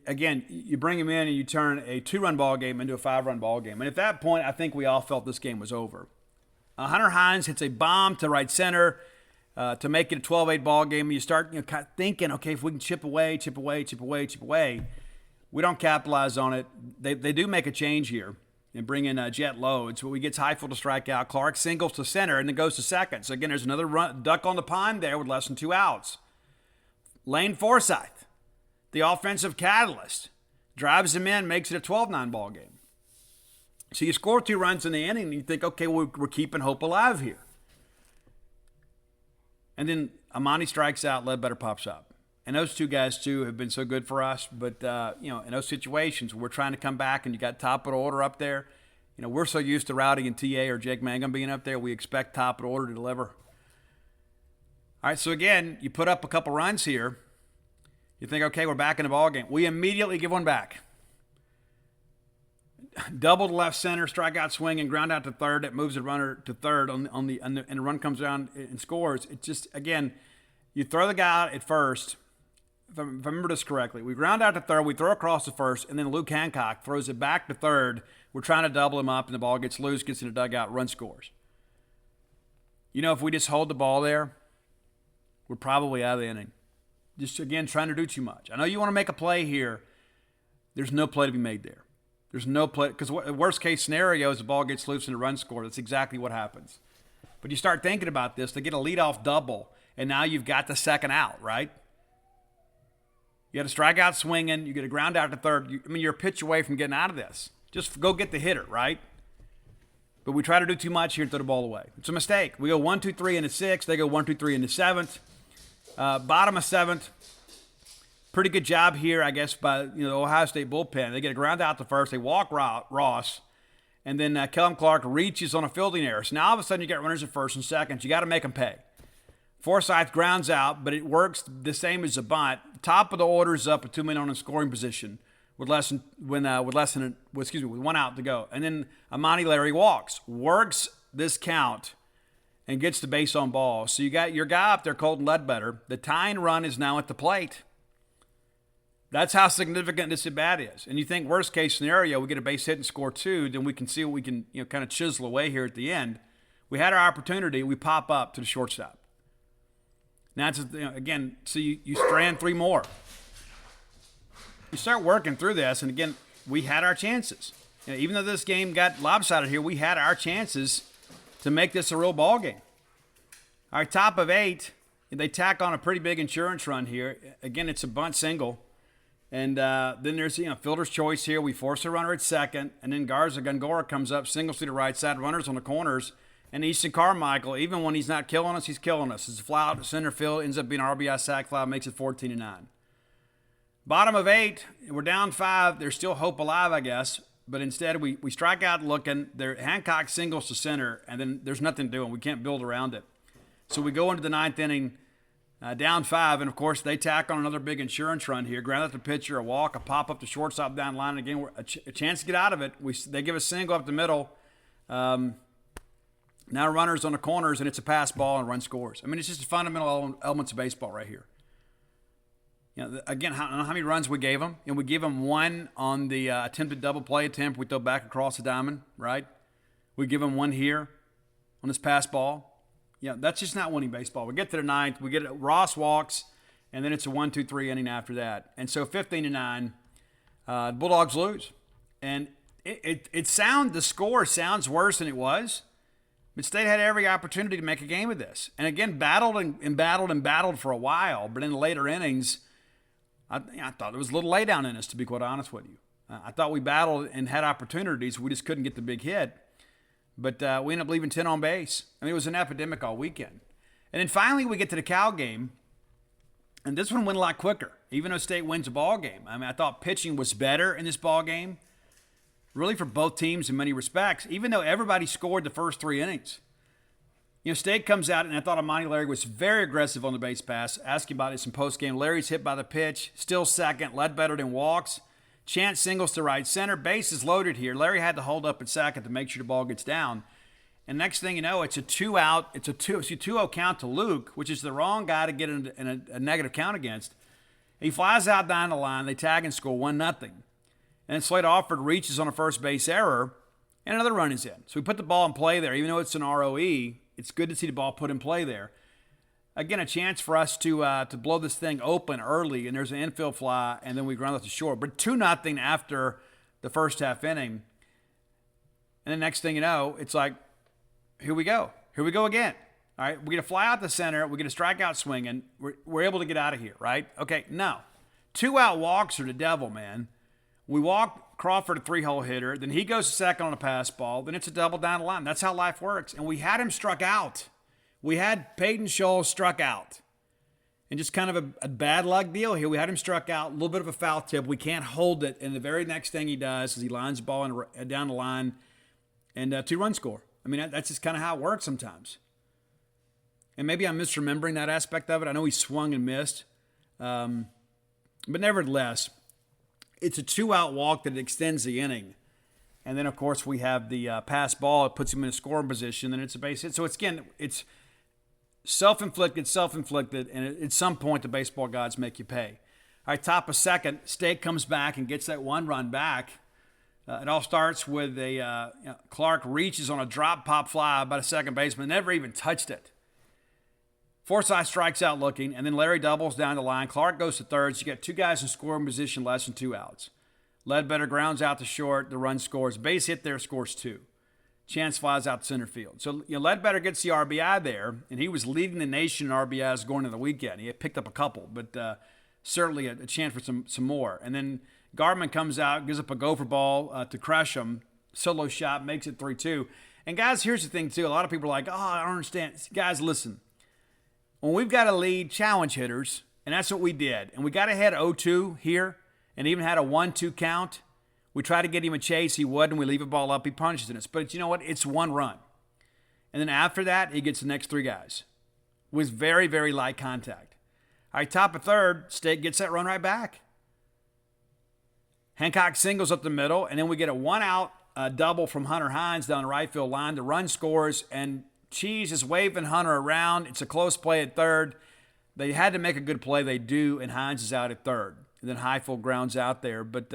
again, you bring him in and you turn a 2-run ball game into a 5-run ball game. And at that point, I think we all felt this game was over. Hunter Hines hits a bomb to right center to make it a 12-8 ball game. And you start kind of thinking, okay, if we can chip away, we don't capitalize on it. They do make a change here and bring in Jet Loads. But we get Highfield to strike out. Clark singles to center and then goes to second. So again, there's another duck on the pond there with less than 2 outs. Lane Forsythe, the offensive catalyst, drives him in, makes it a 12-9 ball game. So you score 2 runs in the inning, and you think, okay, we're keeping hope alive here. And then Amani strikes out, Ledbetter pops up. And those 2 guys, too, have been so good for us. But, in those situations where we're trying to come back and you got top of the order up there, we're so used to Rowdy and TA or Jake Mangum being up there, we expect top of the order to deliver. All right, so again, you put up a couple runs here. You think, okay, we're back in the ball game. We immediately give one back. Double to left center, strikeout swing, and ground out to third. That moves the runner to third and the run comes down and scores. It's just, again, you throw the guy out at first. If I remember this correctly, we ground out to third, we throw across to first, and then Luke Hancock throws it back to third. We're trying to double him up, and the ball gets loose, gets in the dugout, run scores. If we just hold the ball there, we're probably out of the inning. Just, again, trying to do too much. I know you want to make a play here. There's no play to be made there. There's no play, because worst case scenario is the ball gets loose and the run score. That's exactly what happens. But you start thinking about this, they get a leadoff double, and now you've got the second out, right? You had a strikeout swinging. You get a ground out to third. You're a pitch away from getting out of this. Just go get the hitter, right? But we try to do too much here and throw the ball away. It's a mistake. We go 1, 2, 3 into 6. They go 1, 2, 3 into 7th. Bottom of 7th. Pretty good job here, I guess, by the Ohio State bullpen. They get a ground out to first. They walk Ross. And then Kellum Clark reaches on a fielding error. So now all of a sudden you got runners at first and second. You got to make them pay. Forsythe grounds out, but it works the same as a bunt. Top of the order is up at 2 men on in scoring position with one out to go. And then Amani Larry works this count, and gets the base on ball. So you got your guy up there, Colton Ledbetter. The tying run is now at the plate. That's how significant this at-bat is. And you think worst case scenario, we get a base hit and score 2, then we can see what we can kind of chisel away here at the end. We had our opportunity. We pop up to the shortstop. Now, it's, again, so you strand 3 more. You start working through this, and again, we had our chances. Even though this game got lopsided here, we had our chances to make this a real ball game. All right, top of 8, they tack on a pretty big insurance run here. Again, it's a bunt single. And then there's fielder's choice here. We force a runner at second, and then Garza Gongora comes up, singles to the right side, runners on the corners. And Easton Carmichael, even when he's not killing us, he's killing us. It's a fly out to center field, ends up being an RBI sac fly, makes it 14-9. Bottom of 8, we're down 5. There's still hope alive, I guess. But instead, we strike out looking. Hancock singles to center, and then there's nothing doing. We can't build around it. So we go into the 9th inning, down 5, and of course they tack on another big insurance run here. Ground out the pitcher, a walk, a pop up to shortstop down the line. Again, a chance to get out of it. They give a single up the middle. Now runners on the corners, and it's a pass ball and run scores. It's just fundamental elements of baseball right here. Again, I don't know how many runs we gave them. We gave them 1 on the attempted double play attempt. We throw back across the diamond, right? We give them 1 here on this pass ball. That's just not winning baseball. We get to the 9th. We get Ross walks, and then it's a 1, 2, 3 inning after that. And so 15-9, the Bulldogs lose. And the score sounds worse than it was. But State had every opportunity to make a game of this. And again, battled for a while. But in the later innings, I thought there was a little laydown in us, to be quite honest with you. I thought we battled and had opportunities. We just couldn't get the big hit. But we ended up leaving 10 on base. It was an epidemic all weekend. And then finally we get to the Cal game. And this one went a lot quicker, even though State wins a ball game. I thought pitching was better in this ball game. Really for both teams in many respects, even though everybody scored the first 3 innings. State comes out, and I thought Amani Larry was very aggressive on the base pass. Asking about it in postgame. Larry's hit by the pitch, still second, Ledbetter then walks. Chance singles to right center, base is loaded here. Larry had to hold up at second to make sure the ball gets down. And next thing you know, it's a 2-out, it's a 2-0 count to Luke, which is the wrong guy to get in a negative count against. He flies out down the line, they tag and score 1-0. And Slade Alford reaches on a first base error, and another run is in. So we put the ball in play there. Even though it's an ROE, it's good to see the ball put in play there. Again, a chance for us to blow this thing open early, and there's an infield fly, and then we ground out to short. But 2-0 after the first half inning. And the next thing you know, it's like, here we go. Here we go again. All right, we get a fly out the center. We get a strikeout swinging. We're able to get out of here, right? Okay, no. 2-out walks are the devil, man. We walk Crawford a 3-hole hitter. Then he goes to second on a pass ball. Then it's a double down the line. That's how life works. And we had him struck out. We had Peyton Scholes struck out. And just kind of a bad luck deal here. We had him struck out, a little bit of a foul tip. We can't hold it. And the very next thing he does is he lines the ball down the line and 2-run score. That's just kind of how it works sometimes. And maybe I'm misremembering that aspect of it. I know he swung and missed. But nevertheless, it's a 2-out walk that extends the inning. And then, of course, we have the pass ball. It puts him in a scoring position. Then it's a base hit. So, it's self-inflicted, and at some point the baseball gods make you pay. All right, top of second, State comes back and gets that 1 run back. It all starts with Clark reaches on a drop pop fly by the second baseman, never even touched it. Forsythe strikes out looking, and then Larry doubles down the line. Clark goes to third. So you got 2 guys in scoring position, less than 2 outs. Ledbetter grounds out to short. The run scores. Base hit there, scores 2. Chance flies out to center field. So Ledbetter gets the RBI there, and he was leading the nation in RBIs going into the weekend. He had picked up a couple, but certainly a chance for some more. And then Gardman comes out, gives up a gopher ball to crush him. Solo shot, makes it 3-2. And guys, here's the thing too. A lot of people are like, I don't understand. Guys, listen. When we've got to lead challenge hitters, and that's what we did, and we got ahead 0-2 here, and even had a 1-2 count. We try to get him a chase. He wouldn't. We leave a ball up. He punches in us. But you know what? It's one run. And then after that, he gets the next three guys with very, very light contact. All right, top of third, State gets that run right back. Hancock singles up the middle, and then we get a one-out double from Hunter Hines down the right field line. The run scores, and Cheese is waving Hunter around. It's a close play at third. They had to make a good play. They do, and Hines is out at third. And then Heifel grounds out there. But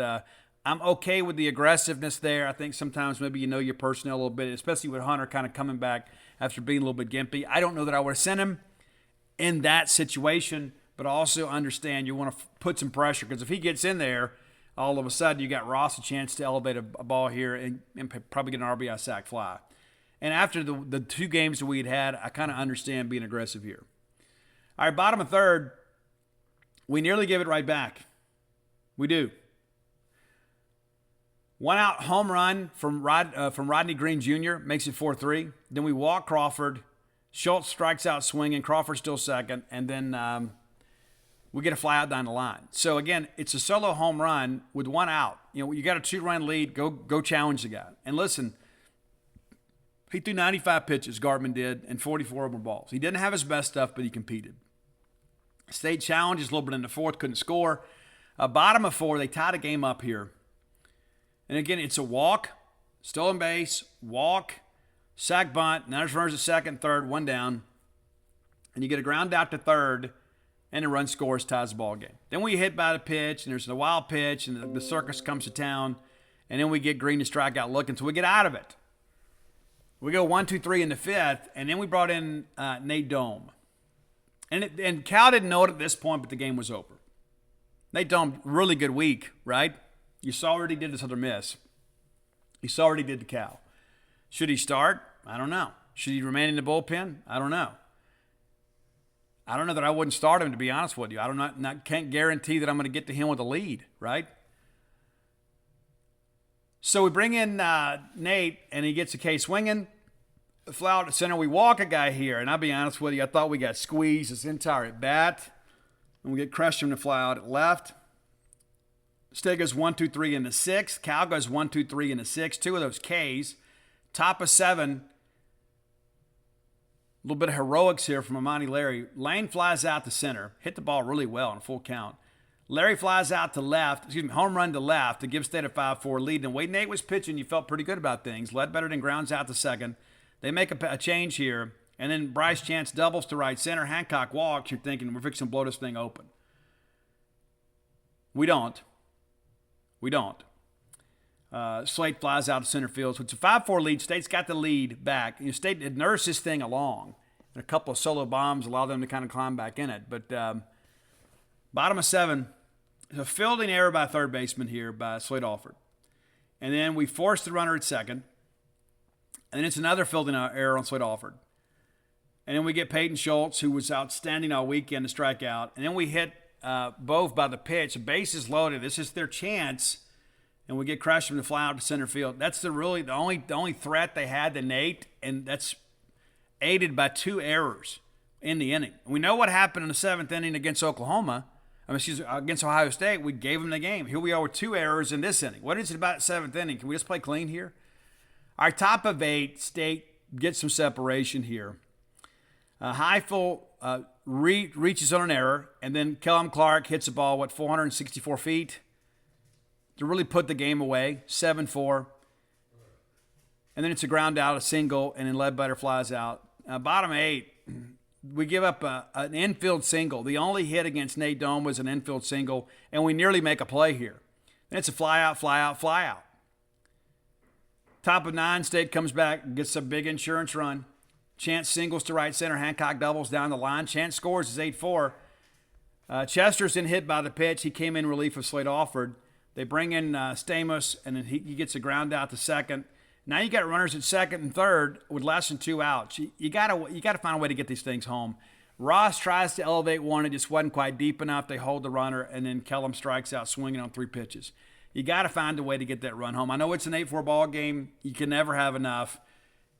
I'm okay with the aggressiveness there. I think sometimes maybe you know your personnel a little bit, especially with Hunter kind of coming back after being a little bit gimpy. I don't know that I would have sent him in that situation, but also understand you want to put some pressure, because if he gets in there, all of a sudden you got Ross a chance to elevate a ball here and probably get an RBI sac fly. And after the two games that we had, I kind of understand being aggressive here. All right, bottom of third, we nearly give it right back. We do. One out home run from Rodney Green Jr. makes it 4-3. Then we walk Crawford. Schultz strikes out swinging. Crawford still second. And then we get a fly out down the line. So, again, it's a solo home run with one out. You know, you got a 2-run lead. Go challenge the guy. And listen, he threw 95 pitches, Gardman did, and 44 of them were balls. He didn't have his best stuff, but he competed. State challenges a little bit in the fourth, couldn't score. Bottom of four, they tied a game up here. And again, it's a walk, stolen base, walk, sack bunt, now there's runners at second, third, one down. And you get a ground out to third, and the run scores, ties the ball game. Then we hit by the pitch, and there's a wild pitch, and the circus comes to town. And then we get Green to strike out looking, so we get out of it. We go 1-2-3 in the fifth, and then we brought in Nate Dome. And Cal didn't know it at this point, but the game was over. Nate Dome, really good week, right? You saw what he did this other miss. You saw what he did to Cal. Should he start? I don't know. Should he remain in the bullpen? I don't know. I don't know that I wouldn't start him, to be honest with you. I can't guarantee that I'm going to get to him with a lead, right? So we bring in Nate, and he gets a K swinging. Fly out to center. We walk a guy here, and I'll be honest with you, I thought we got squeezed this entire at bat. And we get crushed from the fly out at left. State goes 1-2-3 in the sixth. Cal goes 1-2-3 in the sixth. Two of those Ks. Top of seven. A little bit of heroics here from Amani Larry. Lane flies out to center. Hit the ball really well on a full count. Larry flies out to left. Home run to left to give State a 5-4 lead. And the way Nate was pitching, you felt pretty good about things. Ledbetter then grounds out to second. They make a change here. And then Bryce Chance doubles to right center. Hancock walks. You're thinking, we're fixing to blow this thing open. We don't. Slate flies out to center field. So it's a 5-4 lead. State's got the lead back. State had nursed this thing along. And a couple of solo bombs allowed them to kind of climb back in it. But bottom of seven, a fielding error by third baseman here by Slade Alford. And then we force the runner at second. And then it's another fielding error on Slade Alford. And then we get Peyton Schultz, who was outstanding all weekend, to strike out. And then we hit both by the pitch. The base is loaded. This is their chance. And we get crushed from the fly out to center field. That's the only threat they had to Nate, and that's aided by two errors in the inning. We know what happened in the seventh inning against against Ohio State. We gave them the game. Here we are with two errors in this inning. What is it about seventh inning? Can we just play clean here? Our top of eight, State gets some separation here. Heifel reaches on an error, and then Kellum Clark hits the ball, 464 feet to really put the game away, 7-4. And then it's a ground out, a single, and then Ledbetter flies out. Bottom eight, we give up an infield single. The only hit against Nate Dome was an infield single, and we nearly make a play here. Then it's a fly out, fly out, fly out. Top of nine, State comes back, gets a big insurance run. Chance singles to right center. Hancock doubles down the line. Chance scores is 8-4. Chester's in hit by the pitch. He came in relief of Slade Alford. They bring in Stamos, and then he gets a ground out to second. Now you got runners at second and third with less than two outs. You got to find a way to get these things home. Ross tries to elevate one. It just wasn't quite deep enough. They hold the runner, and then Kellum strikes out swinging on 3 pitches. You got to find a way to get that run home. I know it's an 8-4 ball game. You can never have enough.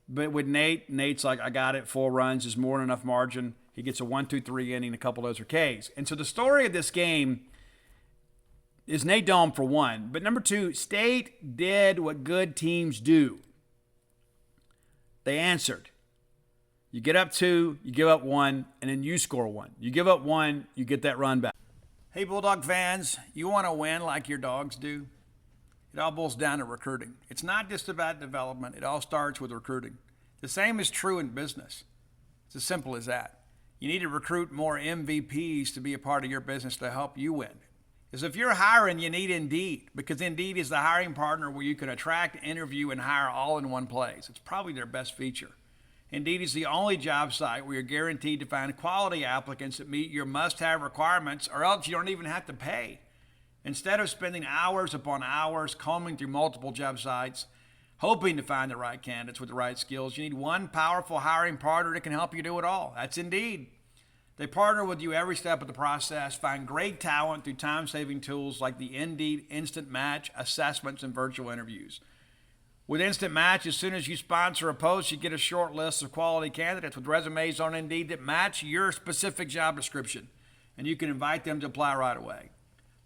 But with Nate's like, I got it. 4 runs is more than enough margin. He gets a 1-2-3 inning. A couple of those are Ks. And so the story of this game is Nate Dome for one. But number 2, State did what good teams do. They answered. You get up 2, you give up 1, and then you score 1. You give up 1, you get that run back. Hey, Bulldog fans, you want to win like your dogs do? It all boils down to recruiting. It's not just about development. It all starts with recruiting. The same is true in business. It's as simple as that. You need to recruit more MVPs to be a part of your business to help you win. Because if you're hiring, you need Indeed, because Indeed is the hiring partner where you can attract, interview, and hire all in one place. It's probably their best feature. Indeed is the only job site where you're guaranteed to find quality applicants that meet your must-have requirements, or else you don't even have to pay. Instead of spending hours upon hours combing through multiple job sites, hoping to find the right candidates with the right skills, you need one powerful hiring partner that can help you do it all. That's Indeed. They partner with you every step of the process, find great talent through time-saving tools like the Indeed Instant Match assessments and virtual interviews. With Instant Match, as soon as you sponsor a post, you get a short list of quality candidates with resumes on Indeed that match your specific job description, and you can invite them to apply right away.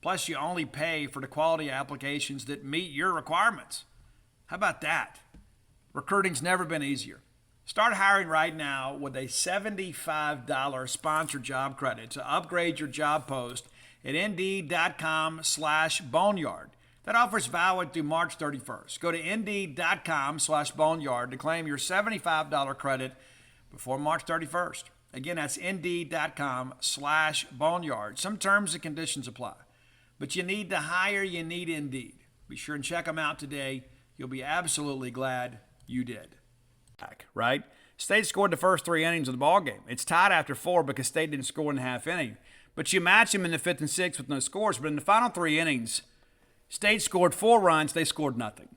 Plus, you only pay for the quality applications that meet your requirements. How about that? Recruiting's never been easier. Start hiring right now with a $75 sponsored job credit to upgrade your job post at Indeed.com/Boneyard. That offer is valid through March 31st. Go to Indeed.com/Boneyard to claim your $75 credit before March 31st. Again, that's Indeed.com/Boneyard. Some terms and conditions apply. But you need to hire, you need Indeed. Be sure and check them out today. You'll be absolutely glad you did. Right? State scored the first 3 innings of the ball game. It's tied after 4 because State didn't score in the half inning. But you match them in the 5th and 6th with no scores. But in the final 3 innings, State scored 4 runs, they scored nothing.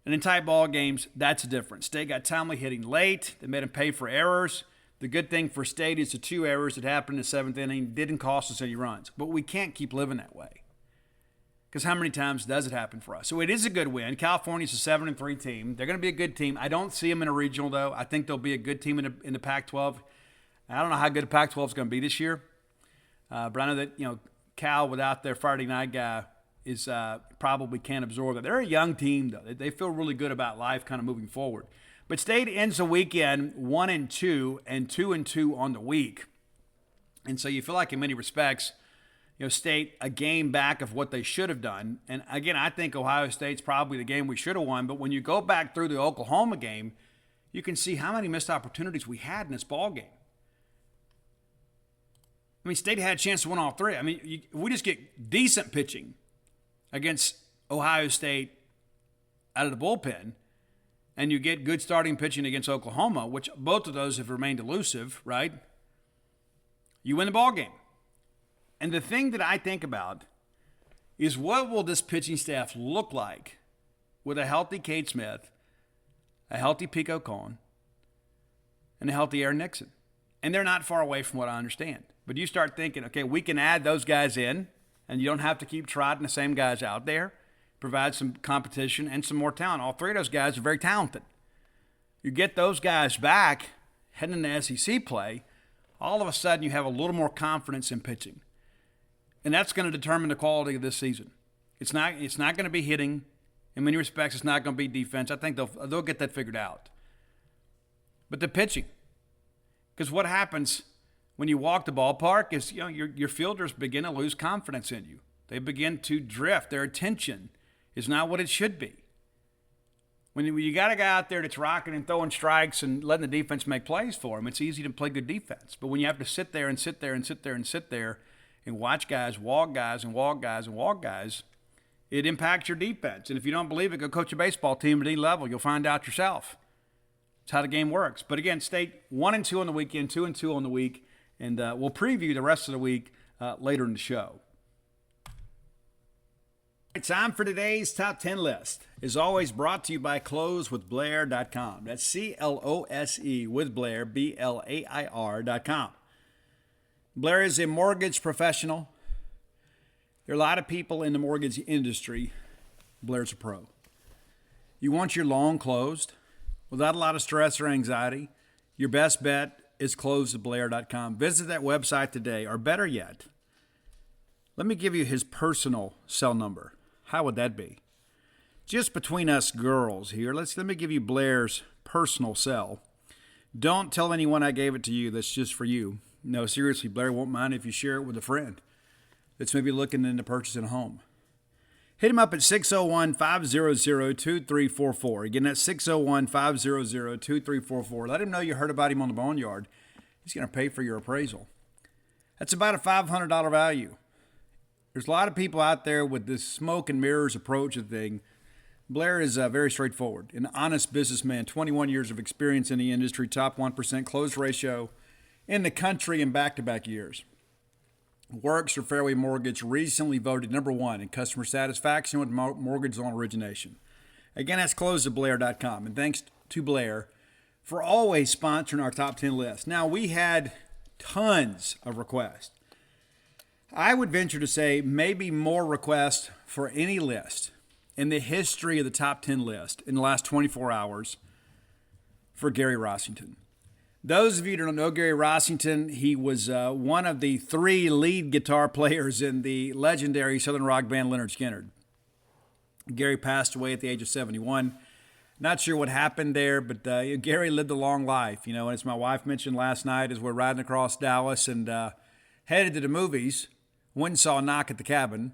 And in tight ball games, that's the difference. State got timely hitting late. They made them pay for errors. The good thing for State is the 2 errors that happened in the 7th inning didn't cost us any runs. But we can't keep living that way. Because how many times does it happen for us? So it is a good win. California's a 7-3 team. They're going to be a good team. I don't see them in a regional, though. I think they'll be a good team in the Pac-12. I don't know how good the Pac-12 is going to be this year. But I know that, Cal, without their Friday night guy, is probably can't absorb that. They're a young team, though. They feel really good about life kind of moving forward. But State ends the weekend 1-2 and 2-2 on the week. And so you feel like in many respects, State a game back of what they should have done. And again, I think Ohio State's probably the game we should have won. But when you go back through the Oklahoma game, you can see how many missed opportunities we had in this ball game. I mean, State had a chance to win all 3. I mean, if we just get decent pitching against Ohio State out of the bullpen, and you get good starting pitching against Oklahoma, which both of those have remained elusive, right? You win the ball game. And the thing that I think about is, what will this pitching staff look like with a healthy Cade Smith, a healthy Pico Cohn, and a healthy Aaron Nixon? And they're not far away from what I understand. But you start thinking, okay, we can add those guys in, and you don't have to keep trotting the same guys out there. Provide some competition and some more talent. All 3 of those guys are very talented. You get those guys back, heading into SEC play, all of a sudden you have a little more confidence in pitching. And that's going to determine the quality of this season. It's not going to be hitting. In many respects, it's not going to be defense. I think they'll get that figured out. But the pitching. Because what happens when you walk the ballpark is, your fielders begin to lose confidence in you. They begin to drift. Their attention is not what it should be. When you got a guy out there that's rocking and throwing strikes and letting the defense make plays for him, it's easy to play good defense. But when you have to sit there and sit there and sit there and sit there and watch guys walk guys and walk guys and walk guys, it impacts your defense. And if you don't believe it, go coach a baseball team at any level. You'll find out yourself. That's how the game works. But again, State 1-2 on the weekend, 2-2 on the week, and we'll preview the rest of the week later in the show. Time for today's Top 10 list. Is always brought to you by closewithblair.com. That's CLOSE with Blair, BLAIR.com. Blair is a mortgage professional. There are a lot of people in the mortgage industry. Blair's a pro. You want your loan closed without a lot of stress or anxiety? Your best bet is closeatblair.com. Visit that website today, or better yet, let me give you his personal cell number. How would that be? Just between us girls here, let me give you Blair's personal cell. Don't tell anyone I gave it to you. That's just for you. No, seriously, Blair won't mind if you share it with a friend that's maybe looking into purchasing a home. Hit him up at 601-500-2344. Again, that's 601-500-2344. Let him know you heard about him on the Boneyard. He's going to pay for your appraisal. That's about a $500 value. There's a lot of people out there with this smoke and mirrors approach of thing. Blair is very straightforward, an honest businessman, 21 years of experience in the industry, top 1% close ratio in the country in back-to-back years. Works for Fairway Mortgage, recently voted number 1 in customer satisfaction with mortgage loan origination. Again, that's closeatblair.com. And thanks to Blair for always sponsoring our top 10 list. Now, we had tons of requests. I would venture to say maybe more requests for any list in the history of the top 10 list in the last 24 hours for Gary Rossington. Those of you who don't know Gary Rossington, he was one of the 3 lead guitar players in the legendary Southern rock band Lynyrd Skynyrd. Gary passed away at the age of 71. Not sure what happened there, but Gary lived a long life. And as my wife mentioned last night, as we're riding across Dallas and headed to the movies, went and saw Knock at the Cabin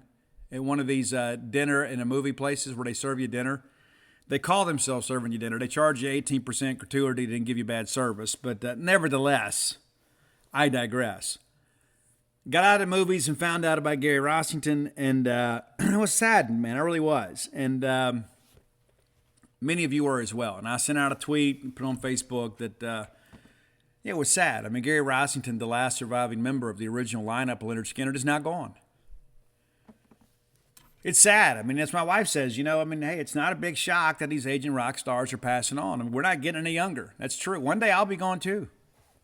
at one of these dinner and a movie places where they serve you dinner. They call themselves serving you dinner. They charge you 18% gratuity. They didn't give you bad service. But nevertheless, I digress. Got out of the movies and found out about Gary Rossington, and I was saddened, man. I really was. And many of you were as well. And I sent out a tweet and put on Facebook that it was sad. I mean, Gary Rossington, the last surviving member of the original lineup of Lynyrd Skynyrd, is now gone. It's sad. I mean, as my wife says, hey, it's not a big shock that these aging rock stars are passing on. I mean, we're not getting any younger. That's true. One day I'll be gone too.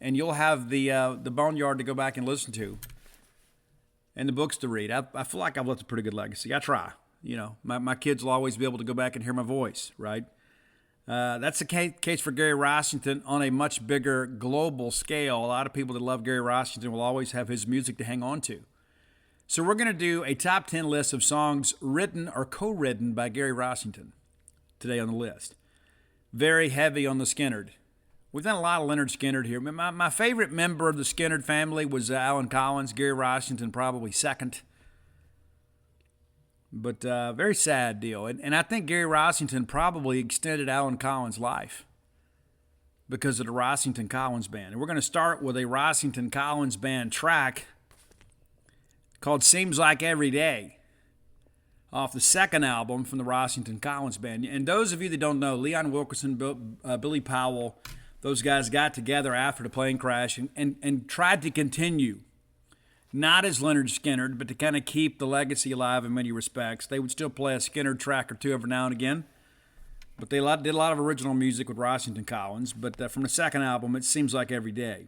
And you'll have the Boneyard to go back and listen to and the books to read. I feel like I've left a pretty good legacy. I try. My kids will always be able to go back and hear my voice, right? That's the case for Gary Rossington on a much bigger global scale. A lot of people that love Gary Rossington will always have his music to hang on to. So we're going to do a top 10 list of songs written or co-written by Gary Rossington today on the list. Very heavy on the Skynyrd. We've done a lot of Lynyrd Skynyrd here. My favorite member of the Skynyrd family was Alan Collins. Gary Rossington probably second. But very sad deal. And I think Gary Rossington probably extended Alan Collins' life because of the Rossington Collins Band. And we're going to start with a Rossington Collins Band track called Seems Like Every Day off the second album from the Rossington Collins Band. And those of you that don't know, Leon Wilkerson, Billy Powell, those guys got together after the plane crash and tried to continue, not as Lynyrd Skynyrd, but to kind of keep the legacy alive in many respects. They would still play a Skynyrd track or two every now and again, but they did a lot of original music with Rossington Collins. But from the second album, It Seems Like Every Day.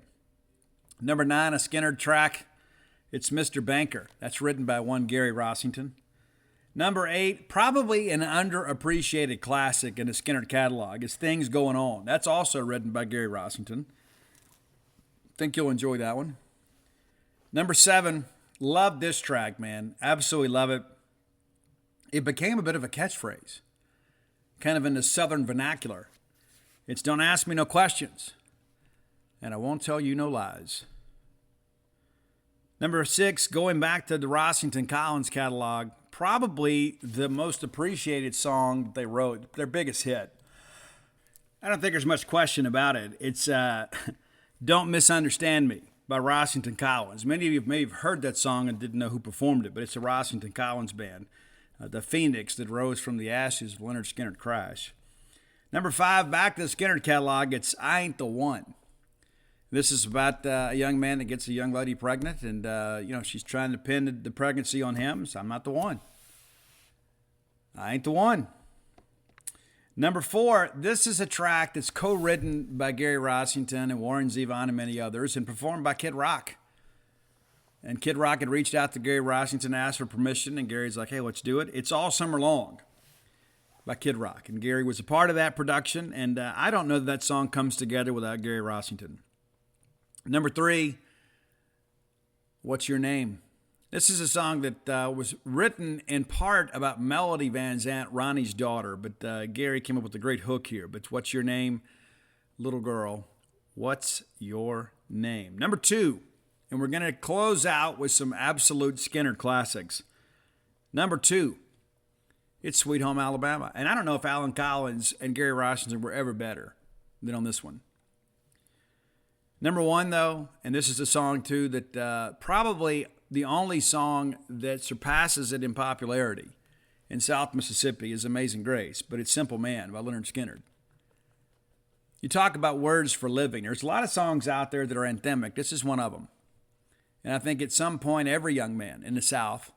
Number 9, a Skynyrd track. It's Mr. Banker. That's written by one Gary Rossington. Number 8, probably an underappreciated classic in the Skynyrd catalog, is Things Going On. That's also written by Gary Rossington. Think you'll enjoy that one. Number 7, love this track, man. Absolutely love it. It became a bit of a catchphrase, kind of in the Southern vernacular. It's Don't Ask Me No Questions, and I Won't Tell You No Lies. Number 6, going back to the Rossington Collins catalog, probably the most appreciated song they wrote, their biggest hit. I don't think there's much question about it. It's Don't Misunderstand Me by Rossington Collins. Many of you may have heard that song and didn't know who performed it, but it's a Rossington Collins band, the phoenix that rose from the ashes of Lynyrd Skynyrd crash. Number 5, back to the Skynyrd catalog, it's I Ain't the One. This is about a young man that gets a young lady pregnant, and she's trying to pin the pregnancy on him. So I'm not the one. I ain't the one. Number 4, this is a track that's co-written by Gary Rossington and Warren Zevon and many others, and performed by Kid Rock. And Kid Rock had reached out to Gary Washington, asked for permission, and Gary's like, hey, let's do it. It's All Summer Long by Kid Rock. And Gary was a part of that production, and I don't know that song comes together without Gary Washington. Number 3, What's Your Name? This is a song that was written in part about Melody Van Zant, Ronnie's daughter, but Gary came up with a great hook here. But what's your name, little girl? What's your name? Number 2, and we're going to close out with some absolute Skinner classics. Number 2, it's Sweet Home Alabama. And I don't know if Alan Collins and Gary Washington were ever better than on this one. Number 1, though, and this is a song, too, that probably the only song that surpasses it in popularity in South Mississippi is Amazing Grace, but it's Simple Man by Leonard Skinner. You talk about words for living. There's a lot of songs out there that are anthemic. This is one of them. And I think at some point, every young man in the South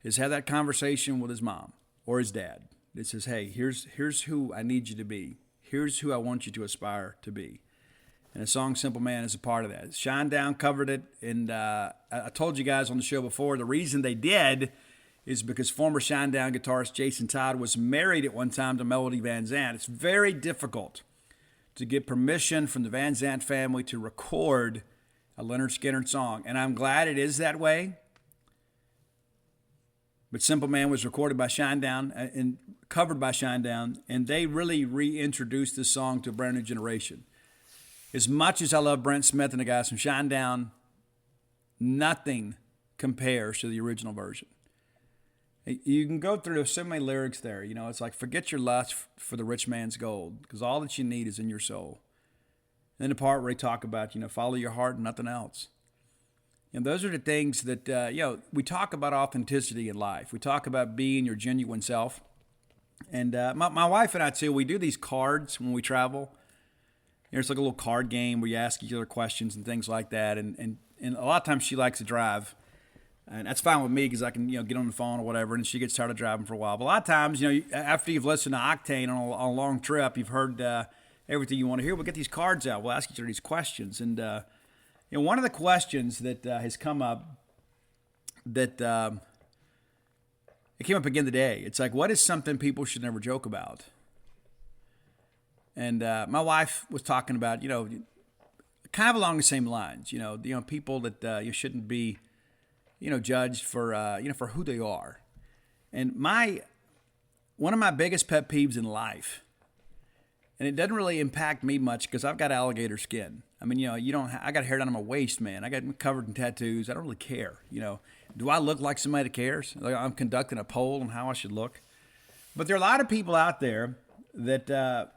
has had that conversation with his mom or his dad. It says, hey, here's who I need you to be. Here's who I want you to aspire to be. And the song Simple Man is a part of that. Shinedown covered it, and I told you guys on the show before, the reason they did is because former Shinedown guitarist Jason Todd was married at one time to Melody Van Zant. It's very difficult to get permission from the Van Zant family to record a Leonard Skinner song, and I'm glad it is that way. But Simple Man was recorded by Shinedown and covered by Shinedown, and they really reintroduced this song to a brand new generation. As much as I love Brent Smith and the guys from Shinedown, nothing compares to the original version. You can go through so many lyrics there. You know, it's like, forget your lust for the rich man's gold, because all that you need is in your soul. And then the part where they talk about, follow your heart and nothing else. And those are the things that, we talk about authenticity in life. We talk about being your genuine self. And my wife and I, too, we do these cards when we travel. It's like a little card game where you ask each other questions and things like that. And a lot of times she likes to drive. And that's fine with me because I can, get on the phone or whatever, and she gets tired of driving for a while. But a lot of times, after you've listened to Octane on a long trip, you've heard everything you want to hear. We'll get these cards out. We'll ask each other these questions. And, one of the questions that has come up that it came up again today. It's like, what is something people should never joke about? And my wife was talking about, kind of along the same lines, people that you shouldn't be, judged for, for who they are. And one of my biggest pet peeves in life, and it doesn't really impact me much because I've got alligator skin. I mean, I got hair down on my waist, man. I got covered in tattoos. I don't really care. Do I look like somebody that cares? Like I'm conducting a poll on how I should look. But there are a lot of people out there that,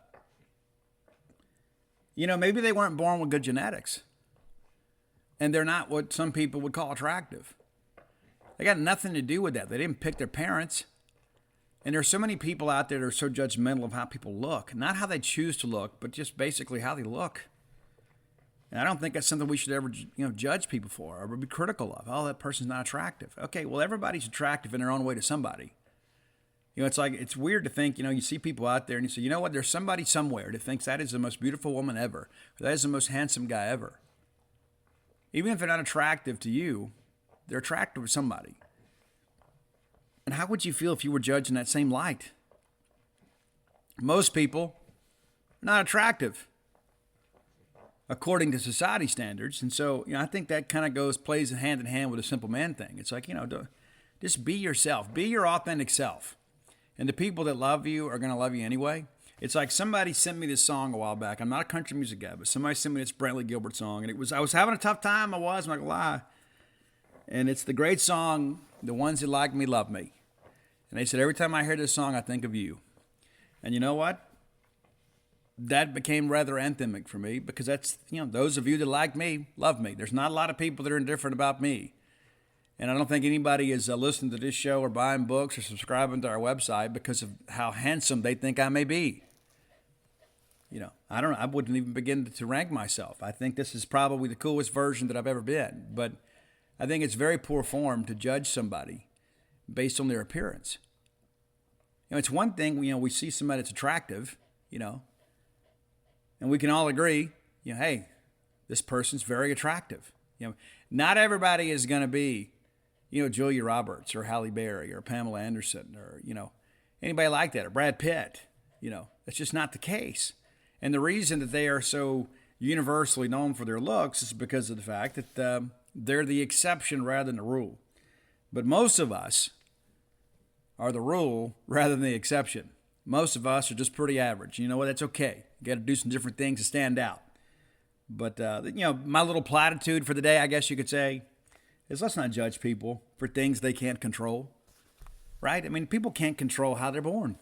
maybe they weren't born with good genetics. And they're not what some people would call attractive. They got nothing to do with that. They didn't pick their parents. And there's so many people out there that are so judgmental of how people look. Not how they choose to look, but just basically how they look. And I don't think that's something we should ever, judge people for or be critical of. Oh, that person's not attractive. Okay, well, everybody's attractive in their own way to somebody. It's like, it's weird to think, you see people out there and you say, you know what, there's somebody somewhere that thinks that is the most beautiful woman ever, or that is the most handsome guy ever. Even if they're not attractive to you, they're attractive to somebody. And how would you feel if you were judged in that same light? Most people are not attractive according to society standards. And so, I think that kind of plays hand in hand with the Simple Man thing. It's like, just be yourself. Be your authentic self. And the people that love you are going to love you anyway. It's like somebody sent me this song a while back. I'm not a country music guy, but somebody sent me this Brantley Gilbert song. And I was having a tough time. I'm not going to lie. And it's the great song, The Ones That Like Me Love Me. And they said, every time I hear this song, I think of you. And you know what? That became rather anthemic for me because that's, those of you that like me, love me. There's not a lot of people that are indifferent about me. And I don't think anybody is listening to this show or buying books or subscribing to our website because of how handsome they think I may be. I wouldn't even begin to rank myself. I think this is probably the coolest version that I've ever been. But I think it's very poor form to judge somebody based on their appearance. It's one thing, we see somebody that's attractive, and we can all agree, hey, this person's very attractive. Not everybody is going to be, Julia Roberts or Halle Berry or Pamela Anderson or, anybody like that, or Brad Pitt. That's just not the case. And the reason that they are so universally known for their looks is because of the fact that they're the exception rather than the rule. But most of us are the rule rather than the exception. Most of us are just pretty average. You know what? That's okay. You got to do some different things to stand out. But, my little platitude for the day, I guess you could say, is let's not judge people for things they can't control, right? I mean, people can't control how they're born.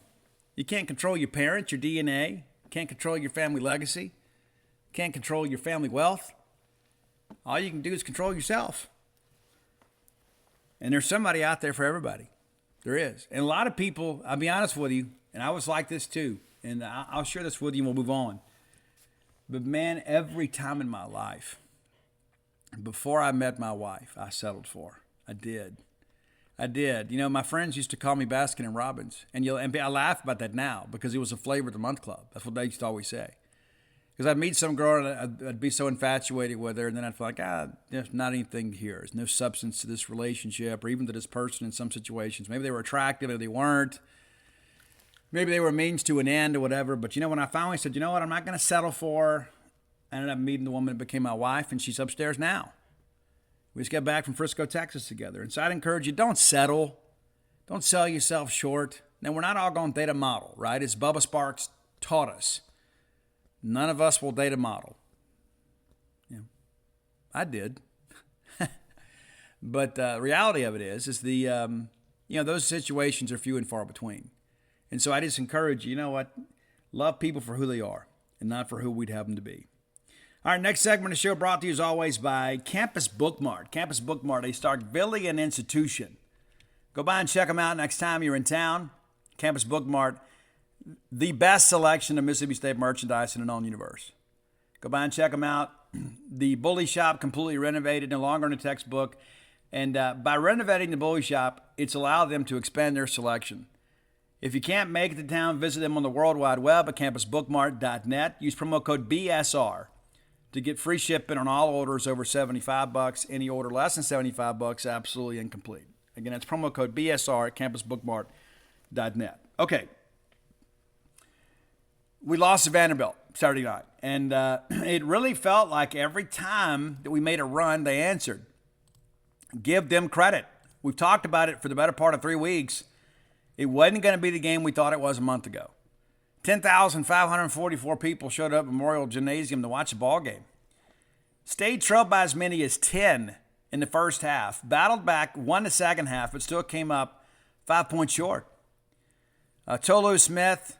You can't control your parents, your DNA. You can't control your family legacy. You can't control your family wealth. All you can do is control yourself. And there's somebody out there for everybody. There is. And a lot of people, I'll be honest with you, and I was like this too, and I'll share this with you and we'll move on. But man, every time in my life, before I met my wife, I settled for her. I did. My friends used to call me Baskin and Robbins. And I laugh about that now because it was a flavor of the month club. That's what they used to always say. Because I'd meet some girl and I'd be so infatuated with her, and then I'd feel like, there's not anything here. There's no substance to this relationship or even to this person in some situations. Maybe they were attractive, maybe they weren't. Maybe they were a means to an end or whatever. But, when I finally said, I'm not going to settle for her, I ended up meeting the woman that became my wife, and she's upstairs now. We just got back from Frisco, Texas together. And so I'd encourage you, don't settle. Don't sell yourself short. Now, we're not all going to date a model, right? As Bubba Sparks taught us. None of us will date a model. I did. But the reality of it is those situations are few and far between. And so I just encourage you, love people for who they are and not for who we'd have them to be. All right, next segment of the show brought to you as always by Campus Bookmart. Campus Bookmart, a Starkvillian institution. Go by and check them out next time you're in town. Campus Bookmart, the best selection of Mississippi State merchandise in the known universe. Go by and check them out. The Bully Shop, completely renovated, no longer in a textbook. And by renovating the Bully Shop, it's allowed them to expand their selection. If you can't make it to town, visit them on the World Wide Web at campusbookmart.net. Use promo code BSR to get free shipping on all orders over $75. Any order less than $75, absolutely incomplete. Again, that's promo code BSR at campusbookmart.net. Okay. We lost to Vanderbilt Saturday night, and it really felt like every time that we made a run, they answered. Give them credit. We've talked about it for the better part of 3 weeks. It wasn't going to be the game we thought it was a month ago. 10,544 people showed up at Memorial Gymnasium to watch the ball game. Stayed trailed by as many as 10 in the first half. Battled back, won the second half, but still came up 5 points short. Tolu Smith,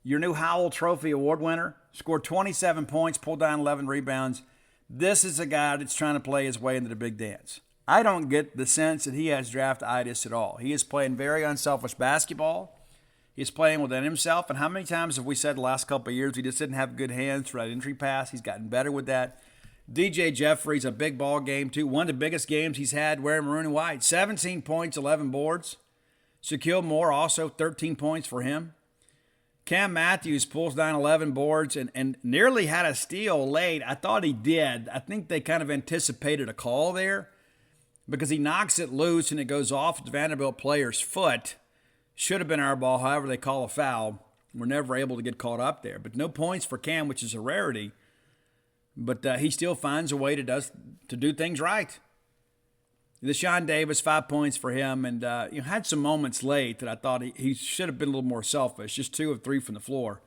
your new Howell Trophy Award winner, scored 27 points, pulled down 11 rebounds. This is a guy that's trying to play his way into the big dance. I don't get the sense that he has draft-itis at all. He is playing very unselfish basketball. He's playing within himself. And how many times have we said the last couple of years he just didn't have good hands for that entry pass? He's gotten better with that. DJ Jeffries, a big ball game too. One of the biggest games he's had wearing maroon and white. 17 points, 11 boards. Shaquille Moore also 13 points for him. Cam Matthews pulls down 11 boards and nearly had a steal late. I thought he did. I think they kind of anticipated a call there because he knocks it loose and it goes off the Vanderbilt player's foot. Should have been our ball. However, they call a foul. We're never able to get caught up there. But no points for Cam, which is a rarity. But he still finds a way to do things right. Deshaun Davis, 5 points for him, and had some moments late that I thought he should have been a little more selfish, just 2 of 3 from the floor.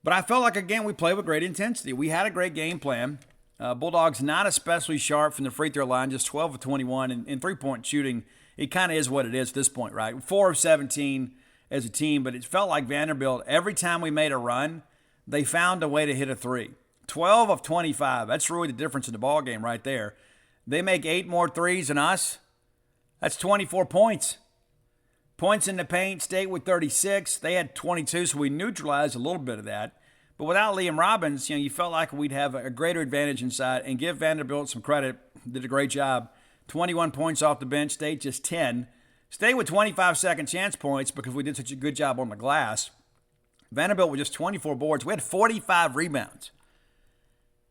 But I felt like, again, we played with great intensity. We had a great game plan. Bulldogs not especially sharp from the free throw line, just 12 of 21, and three-point shooting, it kind of is what it is at this point, right? 4 of 17 as a team, but it felt like Vanderbilt, every time we made a run, they found a way to hit a three. 12 of 25, that's really the difference in the ball game right there. They make 8 more threes than us. That's 24 points. Points in the paint, State with 36. They had 22, so we neutralized a little bit of that. But without Liam Robbins, you felt like we'd have a greater advantage inside. And give Vanderbilt some credit. Did a great job. 21 points off the bench. State just 10. State with 25 second chance points because we did such a good job on the glass. Vanderbilt with just 24 boards. We had 45 rebounds.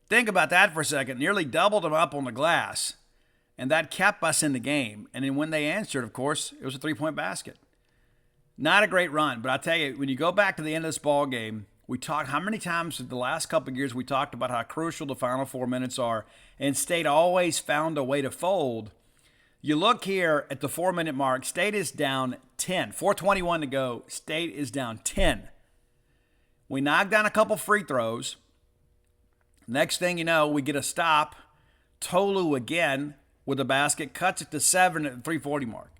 Think about that for a second. Nearly doubled them up on the glass, and that kept us in the game. And then when they answered, of course, it was a three-point basket. Not a great run, but I tell you, when you go back to the end of this ball game, we talked how many times in the last couple of years we talked about how crucial the final 4 minutes are, and State always found a way to fold. You look here at the 4-minute mark, State is down 10. 4:21 to go, State is down 10. We knocked down a couple free throws. Next thing you know, we get a stop. Tolu again with a basket, cuts it to 7 at the 3:40 mark.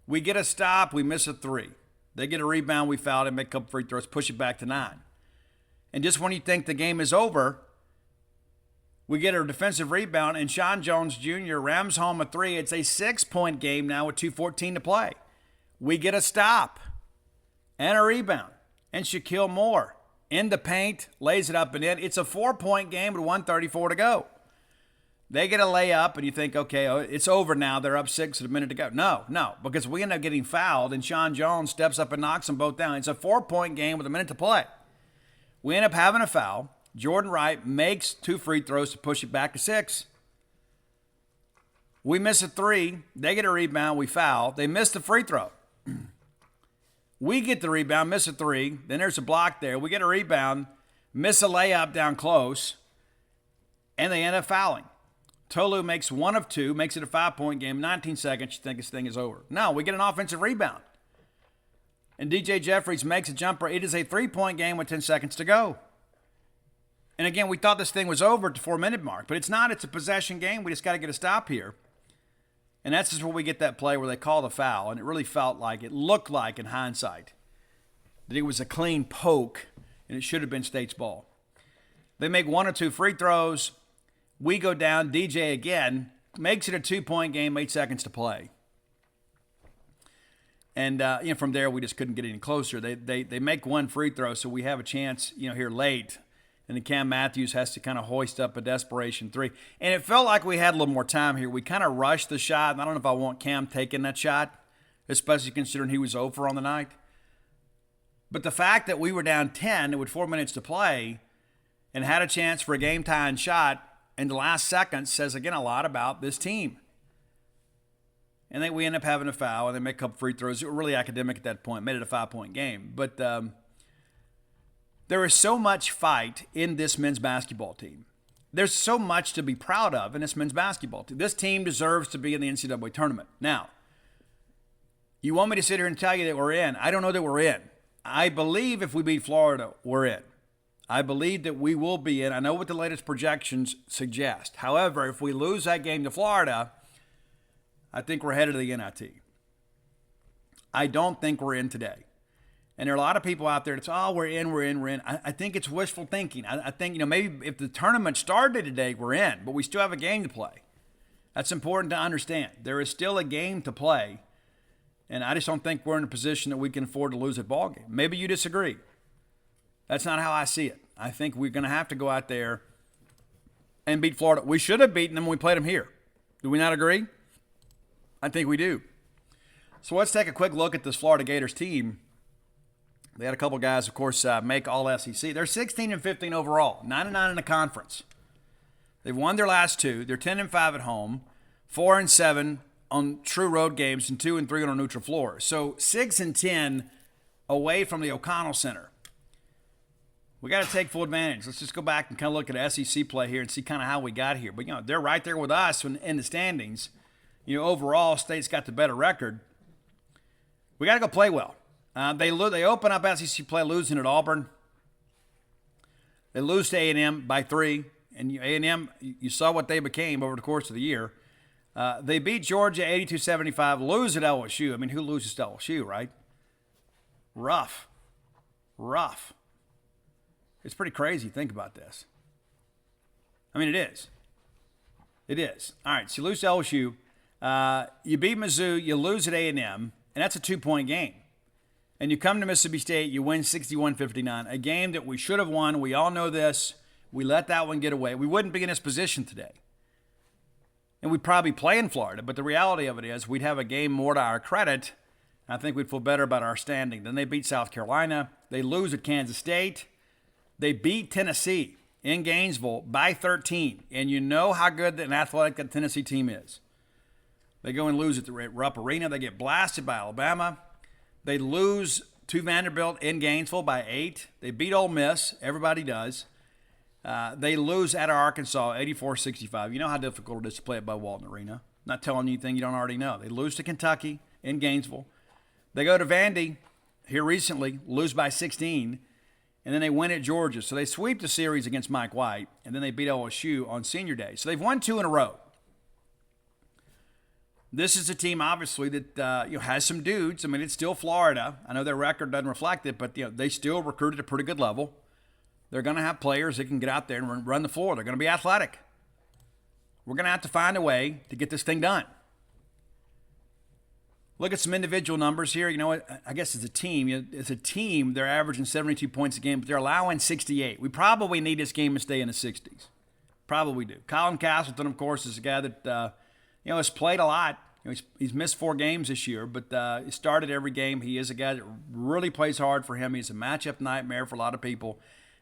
We get a stop, we miss a 3. They get a rebound, we foul, and make a couple free throws, push it back to 9. And just when you think the game is over, we get a defensive rebound, and Sean Jones Jr. rams home a 3. It's a 6-point game now with 2:14 to play. We get a stop and a rebound, and Shaquille Moore in the paint, lays it up and in. It's a 4-point game with 1:34 to go. They get a layup, and you think, okay, it's over now. They're up 6 with a minute to go. No, because we end up getting fouled, and Sean Jones steps up and knocks them both down. It's a 4-point game with a minute to play. We end up having a foul. Jordan Wright makes 2 free throws to push it back to 6. We miss a 3. They get a rebound. We foul. They miss the free throw. We get the rebound, miss a 3. Then there's a block there. We get a rebound, miss a layup down close, and they end up fouling. Tolu makes 1 of 2, makes it a 5-point game. 19 seconds, you think this thing is over. No, we get an offensive rebound. And DJ Jeffries makes a jumper. It is a 3-point game with 10 seconds to go. And again, we thought this thing was over at the 4-minute mark, but it's not. It's a possession game. We just got to get a stop here. And that's just where we get that play where they call the foul. And it really felt like, it looked like in hindsight, that it was a clean poke and it should have been State's ball. They make 1 or 2 free throws. We go down. DJ again makes it a 2-point game, 8 seconds to play. And from there, we just couldn't get any closer. They make 1 free throw, so we have a chance, here late. And then Cam Matthews has to kind of hoist up a desperation 3. And it felt like we had a little more time here. We kind of rushed the shot, and I don't know if I want Cam taking that shot, especially considering he was over on the night. But the fact that we were down 10 with 4 minutes to play and had a chance for a game-tying shot in the last seconds says, again, a lot about this team. And then we end up having a foul, and they make a couple free throws. They were really academic at that point, made it a 5-point game. But there is so much fight in this men's basketball team. There's so much to be proud of in this men's basketball team. This team deserves to be in the NCAA tournament. Now, you want me to sit here and tell you that we're in. I don't know that we're in. I believe if we beat Florida, we're in. I believe that we will be in. I know what the latest projections suggest. However, if we lose that game to Florida, I think we're headed to the NIT. I don't think we're in today. And there are a lot of people out there that say, we're in. I think it's wishful thinking. I think, maybe if the tournament started today, we're in, but we still have a game to play. That's important to understand. There is still a game to play, and I just don't think we're in a position that we can afford to lose a ball game. Maybe you disagree. That's not how I see it. I think we're going to have to go out there and beat Florida. We should have beaten them when we played them here. Do we not agree? I think we do. So let's take a quick look at this Florida Gators team. They had a couple guys, of course, make all SEC. They're 16-15 overall, 9-9 in the conference. They've won their last 2. They're 10-5 at home, 4-7 on true road games, and 2-3 on a neutral floor. So 6-10 away from the O'Connell Center. We got to take full advantage. Let's just go back and kind of look at SEC play here and see kind of how we got here. But they're right there with us in the standings. Overall, State's got the better record. We got to go play well. They open up SEC play losing at Auburn. They lose to A&M by 3. And A&M, you saw what they became over the course of the year. They beat Georgia 82-75, lose at LSU. I mean, who loses to LSU, right? Rough. It's pretty crazy. Think about this. I mean, it is. It is. All right, so you lose to LSU. You beat Mizzou. You lose at A&M, and that's a 2-point game. And you come to Mississippi State, you win 61-59, a game that we should have won. We all know this. We let that one get away. We wouldn't be in this position today. And we'd probably play in Florida, but the reality of it is we'd have a game more to our credit. I think we'd feel better about our standing. Then they beat South Carolina. They lose at Kansas State. They beat Tennessee. in Gainesville by 13. And you know how good and athletic that Tennessee team is. They go and lose at the Rupp Arena. They get blasted by Alabama. They lose to Vanderbilt in Gainesville by 8. They beat Ole Miss. Everybody does. They lose at Arkansas 84-65. You know how difficult it is to play at Bud Walton Arena. Not telling you anything you don't already know. They lose to Kentucky in Gainesville. They go to Vandy here recently, lose by 16, and then they win at Georgia. So they sweep the series against Mike White, and then they beat LSU on Senior Day. So they've won 2 in a row. This is a team, obviously, that has some dudes. I mean, it's still Florida. I know their record doesn't reflect it, but they still recruit at a pretty good level. They're going to have players that can get out there and run the floor. They're going to be athletic. We're going to have to find a way to get this thing done. Look at some individual numbers here. You know what? I guess as a team, they're averaging 72 points a game, but they're allowing 68. We probably need this game to stay in the 60s. Probably do. Colin Castleton, of course, is a guy that has played a lot. He's missed 4 games this year, but he started every game. He is a guy that really plays hard for him. He's a matchup nightmare for a lot of people.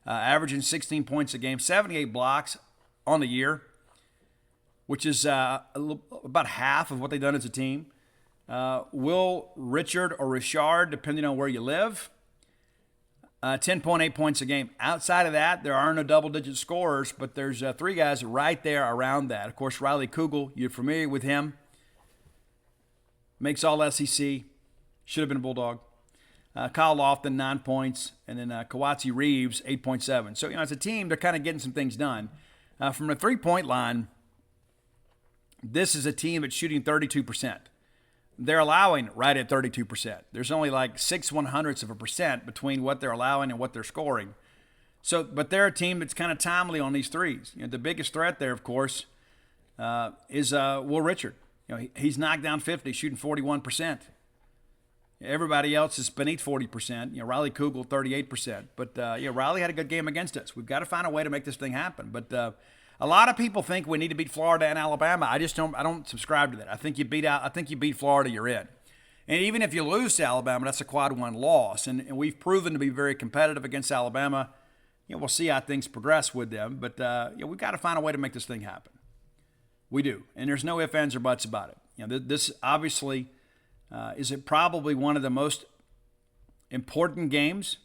Averaging 16 points a game, 78 blocks on the year, which is about half of what they've done as a team. Will Richard or Richard, depending on where you live, 10.8 points a game. Outside of that, there are no double-digit scorers, but there's 3 guys right there around that. Of course, Riley Kugel, you're familiar with him. Makes all SEC. Should have been a Bulldog. Kyle Lofton, 9 points. And then Kawatsi Reeves, 8.7. So, as a team, they're kind of getting some things done. From the three-point line, this is a team that's shooting 32%. They're allowing right at 32%. There's only like 0.06% between what they're allowing and what they're scoring. So, but they're a team that's kind of timely on these threes. The biggest threat there, of course, is Will Richard. He's knocked down 50, shooting 41%. Everybody else is beneath 40%. Riley Kugel, 38%. But Riley had a good game against us. We've got to find a way to make this thing happen. But a lot of people think we need to beat Florida and Alabama. I don't subscribe to that. I think you beat Florida, you're in. And even if you lose to Alabama, that's a quad 1 loss. And we've proven to be very competitive against Alabama. We'll see how things progress with them. But we've got to find a way to make this thing happen. We do. And there's no ifs, ands, or buts about it. This obviously is probably one of the most important games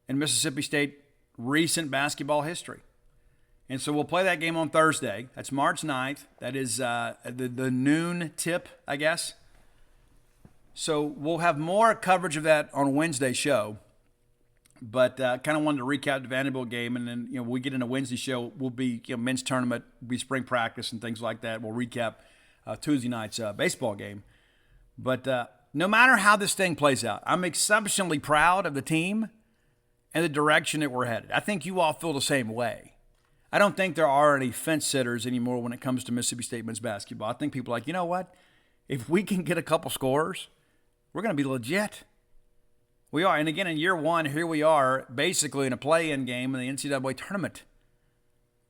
in Mississippi State recent basketball history. And so we'll play that game on Thursday. That's March 9th. That is the noon tip, I guess. So we'll have more coverage of that on Wednesday's show. But kind of wanted to recap the Vanderbilt game. And then, when we get into Wednesday's show, we'll be men's tournament, be spring practice and things like that. We'll recap Tuesday night's baseball game. But no matter how this thing plays out, I'm exceptionally proud of the team and the direction that we're headed. I think you all feel the same way. I don't think there are any fence sitters anymore when it comes to Mississippi State men's basketball. I think people are like, you know what? If we can get a couple scores, we're going to be legit. We are. And again, in year 1, here we are basically in a play-in game in the NCAA tournament.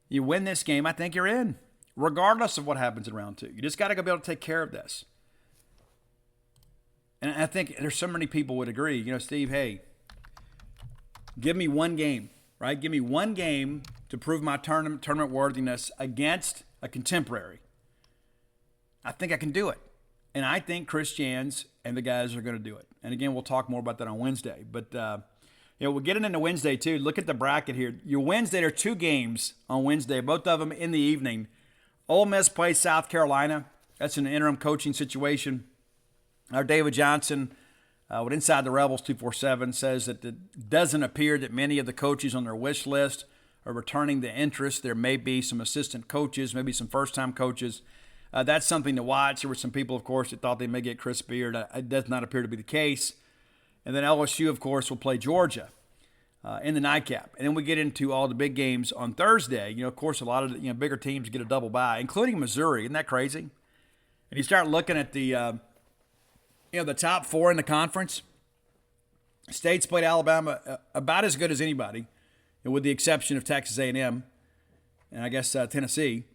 You win this game, I think you're in, regardless of what happens in round 2. You just got to go be able to take care of this. And I think there's so many people would agree. Steve, hey, give me one game, right? Give me one game to prove my tournament worthiness against a contemporary. I think I can do it. And I think Chris Jans and the guys are going to do it. And again, we'll talk more about that on Wednesday. But, we're getting into Wednesday, too. Look at the bracket here. Your Wednesday, there are 2 games on Wednesday, both of them in the evening. Ole Miss plays South Carolina. That's an interim coaching situation. Our David Johnson, with Inside the Rebels 247, says that it doesn't appear that many of the coaches on their wish list are returning the interest. There may be some assistant coaches, maybe some first-time coaches. That's something to watch. There were some people, of course, that thought they may get Chris Beard. It does not appear to be the case. And then LSU, of course, will play Georgia in the nightcap. And then we get into all the big games on Thursday. Of course, a lot of the bigger teams get a double bye, including Missouri. Isn't that crazy? And you start looking at the top 4 in the conference. State's played Alabama about as good as anybody, with the exception of Texas A&M and I guess Tennessee.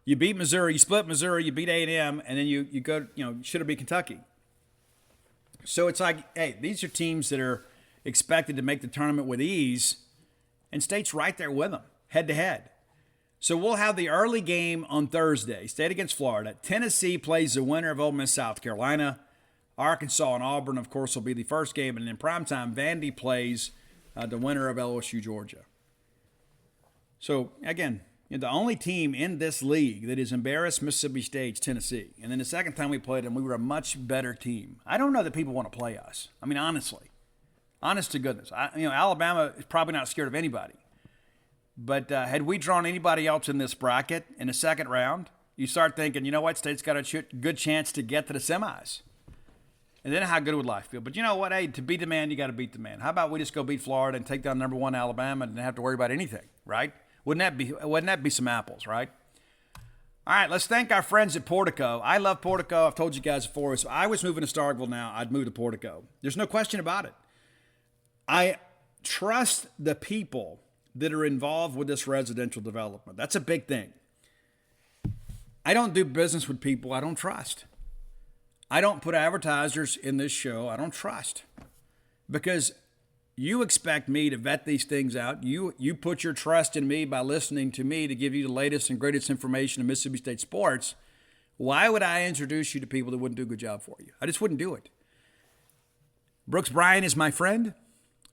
You beat Missouri, you split Missouri, you beat A&M, and then you go, should have beat Kentucky. So it's like, hey, these are teams that are expected to make the tournament with ease, And State's right there with them, head-to-head. So we'll have the early game on Thursday, State against Florida. Tennessee plays the winner of Ole Miss, South Carolina. Arkansas and Auburn, of course, will be the first game. And in primetime, Vandy plays the winner of LSU, Georgia. So, again, the only team in this league that has embarrassed Mississippi State's Tennessee. And then the second time we played them, we were a much better team. I don't know that people want to play us. I mean, honestly. Honest to goodness. Alabama is probably not scared of anybody. But had we drawn anybody else in this bracket in the second round, you start thinking, you know what, State's got a good chance to get to the semis. And then how good would life feel? But you know what, hey, to beat the man, you got to beat the man. How about we just go beat Florida and take down number 1 Alabama and not have to worry about anything, right? Wouldn't that be some apples, right? All right, let's thank our friends at Portico. I love Portico. I've told you guys before. If I was moving to Starkville now, I'd move to Portico. There's no question about it. I trust the people that are involved with this residential development. That's a big thing. I don't do business with people I don't trust. I don't put advertisers in this show I don't trust. Because you expect me to vet these things out. You put your trust in me by listening to me to give you the latest and greatest information in Mississippi State sports. Why would I introduce you to people that wouldn't do a good job for you? I just wouldn't do it. Brooks Bryan is my friend.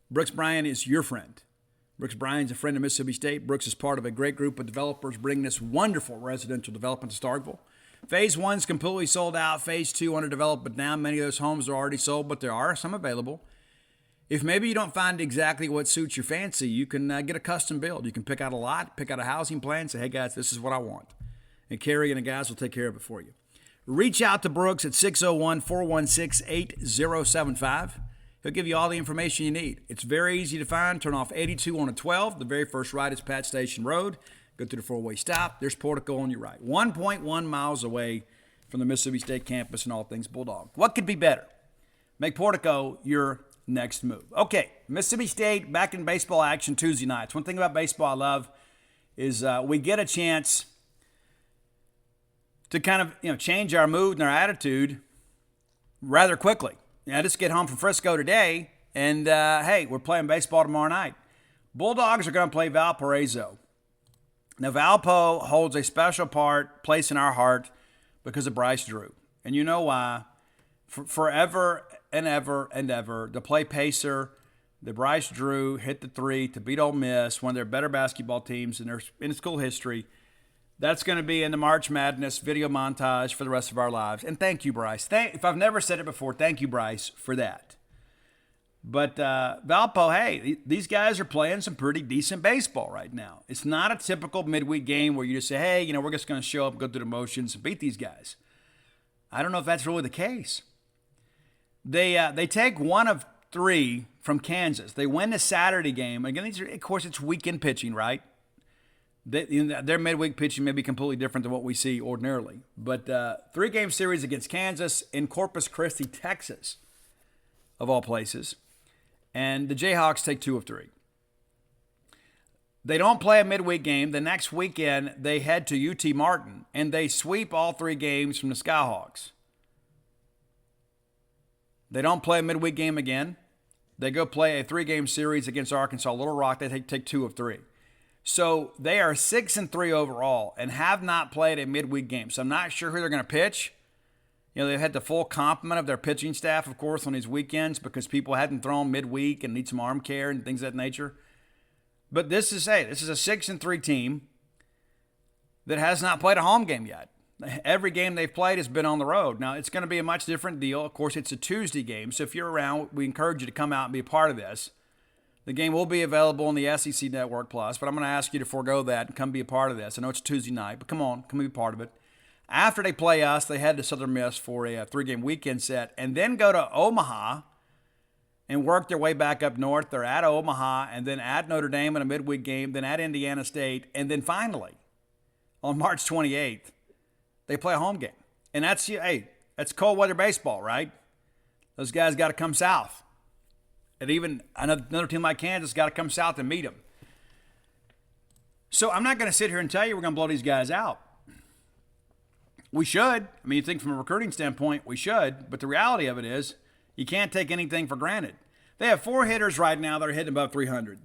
Brooks Bryan is your friend. Brooks Bryan's a friend of Mississippi State. Brooks is part of a great group of developers bringing this wonderful residential development to Starkville. Phase 1's completely sold out. Phase 2 under development now. Many of those homes are already sold, but there are some available. If maybe you don't find exactly what suits your fancy, you can get a custom build. You can pick out a lot, pick out a housing plan, say, hey, guys, this is what I want. And Carrie and the guys will take care of it for you. Reach out to Brooks at 601-416-8075. He'll give you all the information you need. It's very easy to find. Turn off 82 on a 12. The very first right is Pat Station Road. Go through the four-way stop. There's Portico on your right. 1.1 miles away from the Mississippi State campus and all things Bulldog. What could be better? Make Portico your next move. Okay, Mississippi State back in baseball action Tuesday nights. One thing about baseball I love is we get a chance to kind of change our mood and our attitude rather quickly. I just get home from Frisco today, and hey, we're playing baseball tomorrow night. Bulldogs are going to play Valparaiso. Now, Valpo holds a special place in our heart because of Bryce Drew. And you know why. Forever and ever and ever, to play pacer, the Bryce Drew hit the 3 to beat Ole Miss, one of their better basketball teams in school history. That's going to be in the March Madness video montage for the rest of our lives. And thank you, Bryce. If I've never said it before, thank you, Bryce, for that. But Valpo, hey, these guys are playing some pretty decent baseball right now. It's not a typical midweek game where you just say, hey, we're just going to show up, go through the motions, and beat these guys. I don't know if that's really the case. They take 1 of 3 from Kansas. They win the Saturday game. Again, of course, it's weekend pitching, right? Their midweek pitching may be completely different than what we see ordinarily. But 3-game series against Kansas in Corpus Christi, Texas, of all places. And the Jayhawks take 2 of 3. They don't play a midweek game. The next weekend, they head to UT Martin, and they sweep all 3 games from the Skyhawks. They don't play a midweek game again. They go play a 3-game series against Arkansas Little Rock. They take 2 of 3. So they are 6-3 overall and have not played a midweek game. So I'm not sure who they're going to pitch. They've had the full complement of their pitching staff, of course, on these weekends because people hadn't thrown midweek and need some arm care and things of that nature. But this is a 6-3 team that has not played a home game yet. Every game they've played has been on the road. Now, it's going to be a much different deal. Of course, it's a Tuesday game. So if you're around, we encourage you to come out and be a part of this. The game will be available on the SEC Network Plus, but I'm going to ask you to forego that and come be a part of this. I know it's Tuesday night, but come on, come be a part of it. After they play us, they head to Southern Miss for a 3-game weekend set and then go to Omaha and work their way back up north. They're at Omaha and then at Notre Dame in a midweek game, then at Indiana State, and then finally, on March 28th, they play a home game. And that's cold weather baseball, right? Those guys got to come south. And even another team like Kansas got to come south and meet them. So I'm not going to sit here and tell you we're going to blow these guys out. We should. You think from a recruiting standpoint, we should. But the reality of it is you can't take anything for granted. They have 4 hitters right now that are hitting above 300.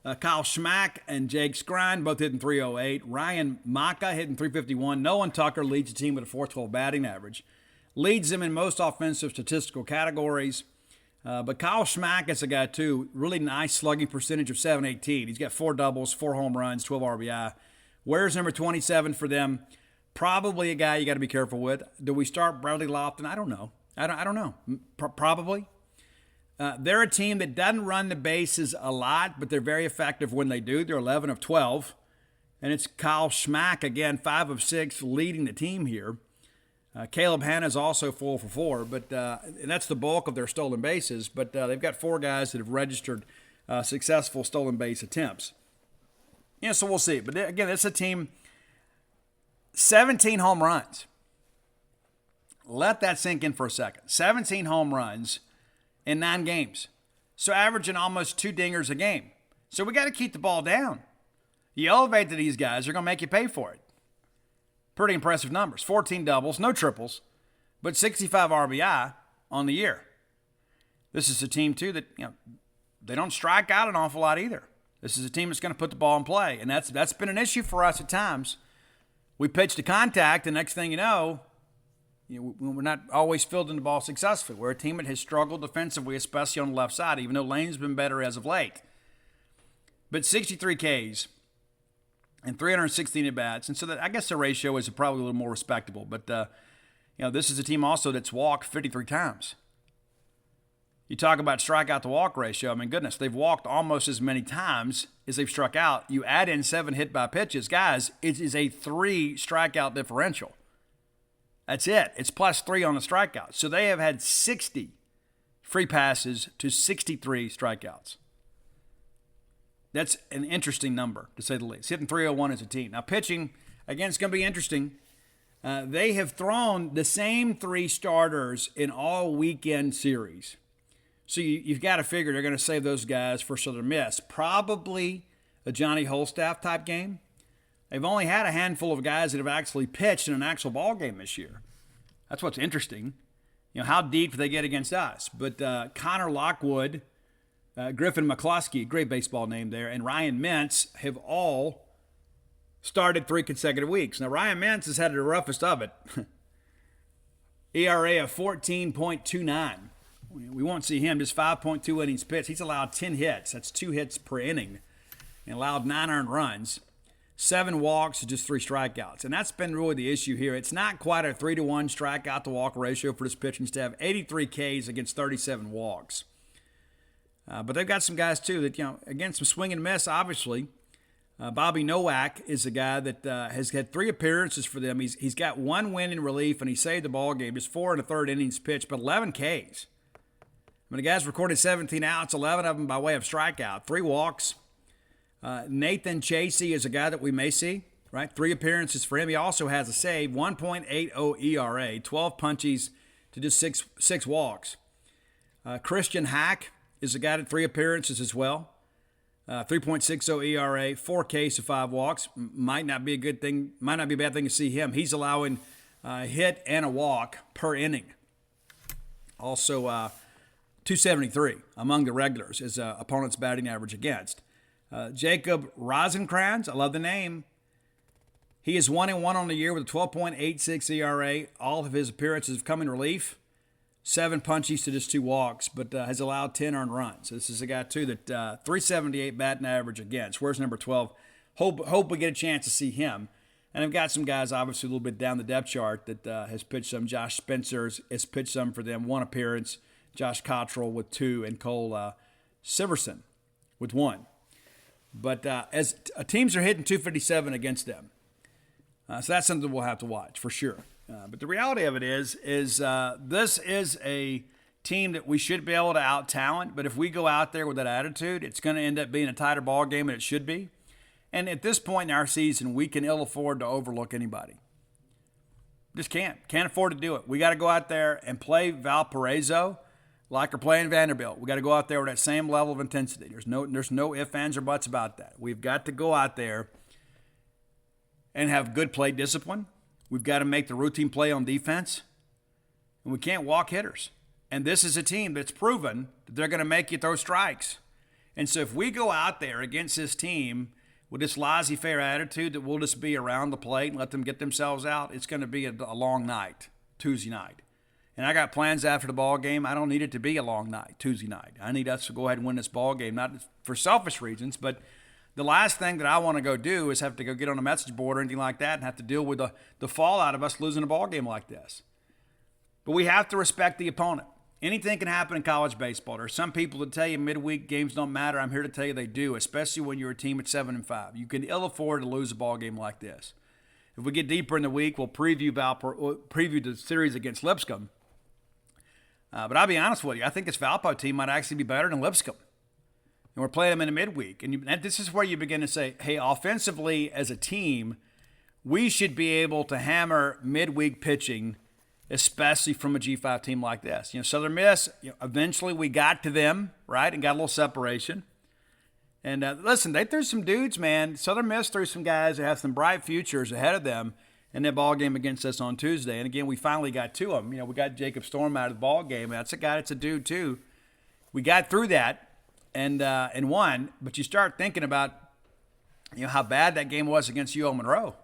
Kyle Schmack and Jake Skrine both hitting 308. Ryan Maka hitting 351. Nolan Tucker leads the team with a 412 batting average. Leads them in most offensive statistical categories. But Kyle Schmack is a guy, too. Really nice slugging percentage of 718. He's got 4 doubles, 4 home runs, 12 RBI. Where's number 27 for them? Probably a guy you got to be careful with. Do we start Bradley Lofton? I don't know. I don't know. Probably. They're a team that doesn't run the bases a lot, but they're very effective when they do. They're 11 of 12. And it's Kyle Schmack, again, 5 of 6, leading the team here. Caleb Hanna is also 4 for 4, but and that's the bulk of their stolen bases. But they've got 4 guys that have registered successful stolen base attempts. Yeah, so we'll see. But again, it's a team, 17 home runs. Let that sink in for a second. 17 home runs in 9 games. So averaging almost 2 dingers a game. So we got to keep the ball down. You elevate to these guys, they're going to make you pay for it. Pretty impressive numbers. 14 doubles, no triples, but 65 RBI on the year. This is a team, too, that they don't strike out an awful lot either. This is a team that's going to put the ball in play, and that's been an issue for us at times. We pitch to contact, and next thing you know, we're not always fielding the ball successfully. We're a team that has struggled defensively, especially on the left side, even though Lane's been better as of late. But 63 Ks and 316 at-bats, and so that, I guess the ratio is probably a little more respectable. But, this is a team also that's walked 53 times. You talk about strikeout-to-walk ratio. I mean, goodness, they've walked almost as many times as they've struck out. You add in 7 hit-by-pitches. Guys, it is a 3 strikeout differential. That's it. It's plus 3 on the strikeouts. So they have had 60 free passes to 63 strikeouts. That's an interesting number, to say the least. Hitting 301 as a team. Now, pitching, again, it's going to be interesting. They have thrown the same 3 starters in all weekend series. So you've got to figure they're going to save those guys for Southern Miss. Probably a Johnny Holstaff type game. They've only had a handful of guys that have actually pitched in an actual ball game this year. That's what's interesting. How deep do they get against us? But Connor Lockwood, Griffin McCluskey, great baseball name there, and Ryan Mintz have all started 3 consecutive weeks. Now, Ryan Mintz has had the roughest of it. ERA of 14.29. We won't see him, just 5.2 innings pitched. He's allowed 10 hits. That's 2 hits per inning, and allowed 9 earned runs. 7 walks, just 3 strikeouts. And that's been really the issue here. It's not quite a 3-to-1 strikeout-to-walk ratio for this pitching staff. 83 Ks against 37 walks. But they've got some guys, too, that, again, some swing and miss, obviously. Bobby Nowak is a guy that has had 3 appearances for them. He's got 1 win in relief, and he saved the ball game. Just 4 1/3 innings pitched, but 11 Ks. I mean, the guy's recorded 17 outs, 11 of them by way of strikeout, 3 walks. Nathan Chasey is a guy that we may see, right? 3 appearances for him. He also has a save, 1.80 ERA, 12 punchies to just 6 walks. Christian Hack is a guy that 3 appearances as well. 3.60 ERA, 4 Ks to 5 walks. Might not be a bad thing to see him. He's allowing a hit and a walk per inning. Also, 273 among the regulars is opponent's batting average against. Jacob Rosencrantz, I love the name. He is 1-1 on the year with a 12.86 ERA. All of his appearances have come in relief. 7 punchies to just 2 walks, but has allowed 10 earned runs. This is a guy, too, that 378 batting average against. Where's number 12? Hope we get a chance to see him. And I've got some guys, obviously, a little bit down the depth chart that has pitched some. Josh Spencer has pitched some for them, 1 appearance. Josh Cottrell with 2, and Cole Siverson with 1. But as teams are hitting 257 against them. So that's something we'll have to watch for sure. But the reality of it is this is a team that we should be able to out-talent. But if we go out there with that attitude, it's going to end up being a tighter ball game than it should be. And at this point in our season, we can ill afford to overlook anybody. Just can't afford to do it. We got to go out there and play Valparaiso like we're playing Vanderbilt. We got to go out there with that same level of intensity. There's no ifs, ands, or buts about that. We've got to go out there and have good play discipline. We've got to make the routine play on defense. And we can't walk hitters. And this is a team that's proven that they're going to make you throw strikes. And so if we go out there against this team with this laissez-faire attitude that we'll just be around the plate and let them get themselves out, it's going to be a long night, Tuesday night. And I got plans after the ball game. I don't need it to be a long night, Tuesday night. I need us to go ahead and win this ball game, not for selfish reasons, but the last thing that I want to go do is have to go get on a message board or anything like that and have to deal with the fallout of us losing a ball game like this. But we have to respect the opponent. Anything can happen in college baseball. There are some people that tell you midweek games don't matter. I'm here to tell you they do, especially when you're a team at 7-5. You can ill afford to lose a ball game like this. If we get deeper in the week, we'll preview the series against Lipscomb. But I'll be honest with you, I think this Valpo team might actually be better than Lipscomb. And we're playing them in the midweek. And this is where you begin to say, hey, offensively as a team, we should be able to hammer midweek pitching, especially from a G5 team like this. Southern Miss, eventually we got to them, right, and got a little separation. And listen, they threw some dudes, man. Southern Miss threw some guys that have some bright futures ahead of them in that ball game against us on Tuesday. And again, we finally got to them. We got Jacob Storm out of the ball game. That's a guy that's a dude too. We got through that and won. But you start thinking about how bad that game was against UL Monroe.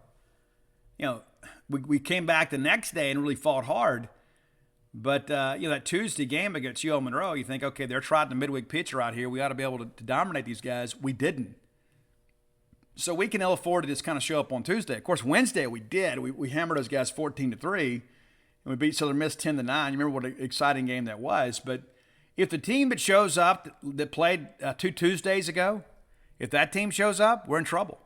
We came back the next day and really fought hard. But, that Tuesday game against UL Monroe, you think, okay, they're trotting a midweek pitcher out here. We ought to be able to dominate these guys. We didn't. So we can ill afford to just kind of show up on Tuesday. Of course, Wednesday we did. We hammered those guys 14-3, and we beat Southern Miss 10-9. You remember what an exciting game that was. But if the team that shows up that played 2 Tuesdays ago, if that team shows up, we're in trouble.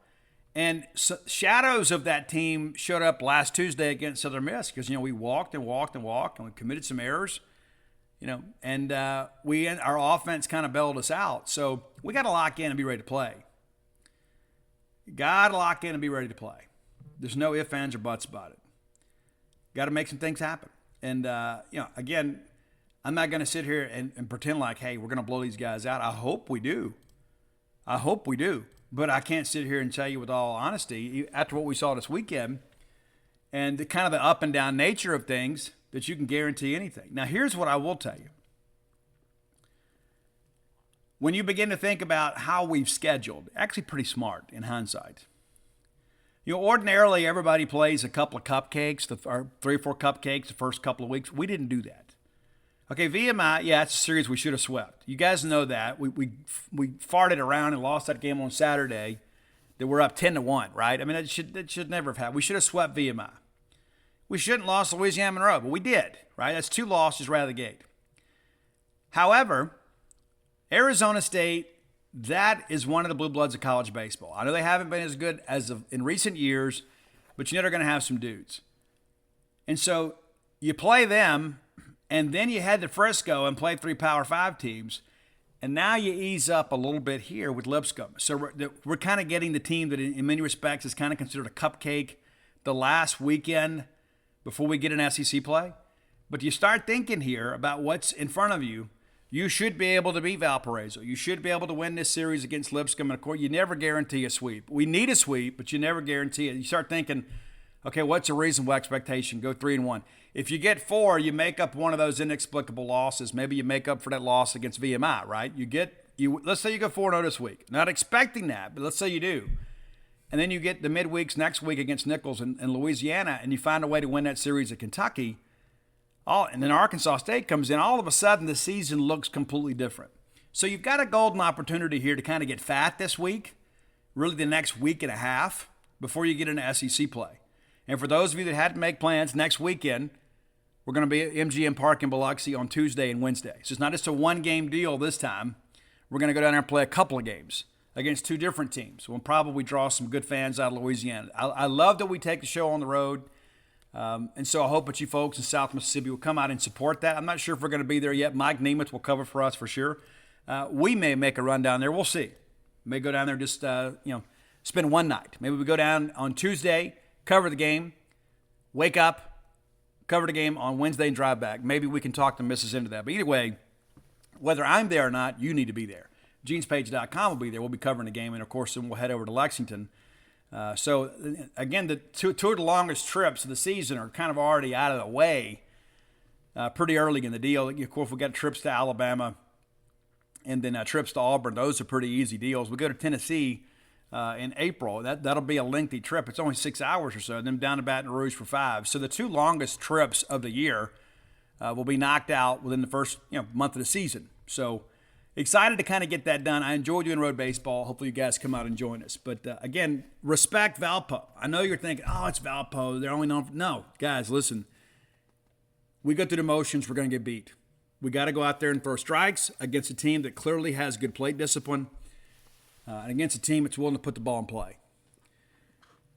And shadows of that team showed up last Tuesday against Southern Miss because, we walked and we committed some errors, and our offense kind of bailed us out. So we got to lock in and be ready to play. Got to lock in and be ready to play. There's no ifs, ands, or buts about it. Got to make some things happen. And, again, I'm not going to sit here and pretend like, hey, we're going to blow these guys out. I hope we do. But I can't sit here and tell you with all honesty, after what we saw this weekend and the kind of the up and down nature of things, that you can guarantee anything. Now, here's what I will tell you. When you begin to think about how we've scheduled, actually pretty smart in hindsight. Ordinarily, everybody plays a couple of cupcakes, or 3 or 4 cupcakes the first couple of weeks. We didn't do that. Okay, VMI, yeah, it's a series we should have swept. You guys know that. We farted around and lost that game on Saturday that we're up 10-1, right? I mean, that should never have happened. We should have swept VMI. We shouldn't have lost Louisiana Monroe, but we did, right? That's 2 losses right out of the gate. However, Arizona State, that is one of the blue bloods of college baseball. I know they haven't been as good as in recent years, but they're going to have some dudes. And so you play them, and then you head to Frisco and play 3 Power 5 teams. And now you ease up a little bit here with Lipscomb. So we're kind of getting the team that in many respects is kind of considered a cupcake the last weekend before we get an SEC play. But you start thinking here about what's in front of you. You should be able to beat Valparaiso. You should be able to win this series against Lipscomb. And, of course, you never guarantee a sweep. We need a sweep, but you never guarantee it. You start thinking, okay, what's a reasonable expectation? Go 3-1. If you get 4, you make up one of those inexplicable losses. Maybe you make up for that loss against VMI, right? Let's say you go 4-0 this week. Not expecting that, but let's say you do. And then you get the midweeks next week against Nichols and Louisiana, and you find a way to win that series at Kentucky. And then Arkansas State comes in. All of a sudden, the season looks completely different. So you've got a golden opportunity here to kind of get fat this week, really the next week and a half, before you get into SEC play. And for those of you that had to make plans, next weekend, we're going to be at MGM Park in Biloxi on Tuesday and Wednesday. So it's not just a 1-game deal this time. We're going to go down there and play a couple of games against 2 different teams. We'll probably draw some good fans out of Louisiana. I love that we take the show on the road. And so I hope that you folks in South Mississippi will come out and support that. I'm not sure if we're going to be there yet. Mike Nemeth will cover for us for sure. We may make a run down there. We'll see. May go down there just, spend one night. Maybe we go down on Tuesday, cover the game, wake up, cover the game on Wednesday and drive back. Maybe we can talk the missus into that. But either way, whether I'm there or not, you need to be there. GenesPage.com will be there. We'll be covering the game. And, of course, then we'll head over to Lexington. So, again, the two of the longest trips of the season are kind of already out of the way pretty early in the deal. Of course, we got trips to Alabama And then trips to Auburn, those are pretty easy deals. We go to Tennessee in April. That'll be a lengthy trip. It's only 6 hours or so. Then down to Baton Rouge for 5. So the 2 longest trips of the year will be knocked out within the first month of the season. So excited to kind of get that done. I enjoy doing road baseball. Hopefully you guys come out and join us. But again, respect Valpo. I know you're thinking, oh, it's Valpo. They're only known for... No, guys, listen. We go through the motions. We're going to get beat. We got to go out there and throw strikes against a team that clearly has good plate discipline and against a team that's willing to put the ball in play.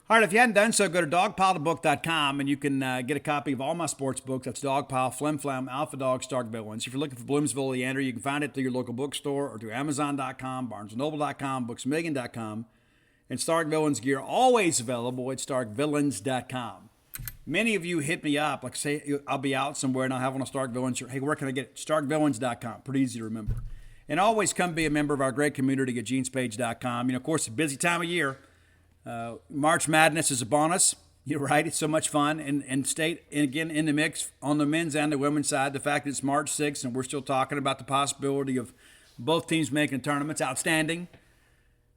All right, if you hadn't done so, go to dogpiletobook.com and you can get a copy of all my sports books. That's Dogpile, Flim Flam, Alpha Dog, Stark Villains. If you're looking for Bloomsville, Leander, you can find it through your local bookstore or through Amazon.com, BarnesandNoble.com, BooksMillion.com. And Stark Villains gear always available at StarkVillains.com. Many of you hit me up, like say I'll be out somewhere and I'll have on a Stark Villains shirt. Hey, where can I get it? StarkVillains.com. Pretty easy to remember. And always come be a member of our great community at GenesPage.com. Of course, it's a busy time of year. March Madness is upon us. You're right. It's so much fun. And state, and again, in the mix on the men's and the women's side, the fact that it's March 6th and we're still talking about the possibility of both teams making tournaments, outstanding.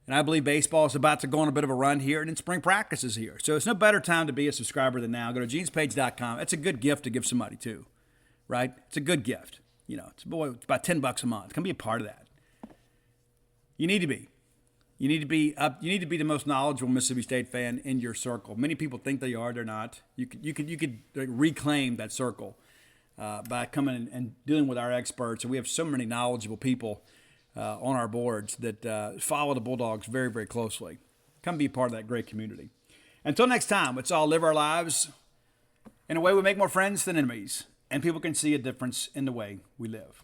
And I believe baseball is about to go on a bit of a run here, and then spring practice is here. So it's no better time to be a subscriber than now. Go to GenesPage.com. It's a good gift to give somebody, too, right? It's a good gift. It's about $10 a month. Come be a part of that. You need to be. You need to be up. You need to be the most knowledgeable Mississippi State fan in your circle. Many people think they are. They're not. You could reclaim that circle by coming and dealing with our experts. And we have so many knowledgeable people on our boards that follow the Bulldogs very, very closely. Come be a part of that great community. Until next time, let's all live our lives in a way we make more friends than enemies, and people can see a difference in the way we live.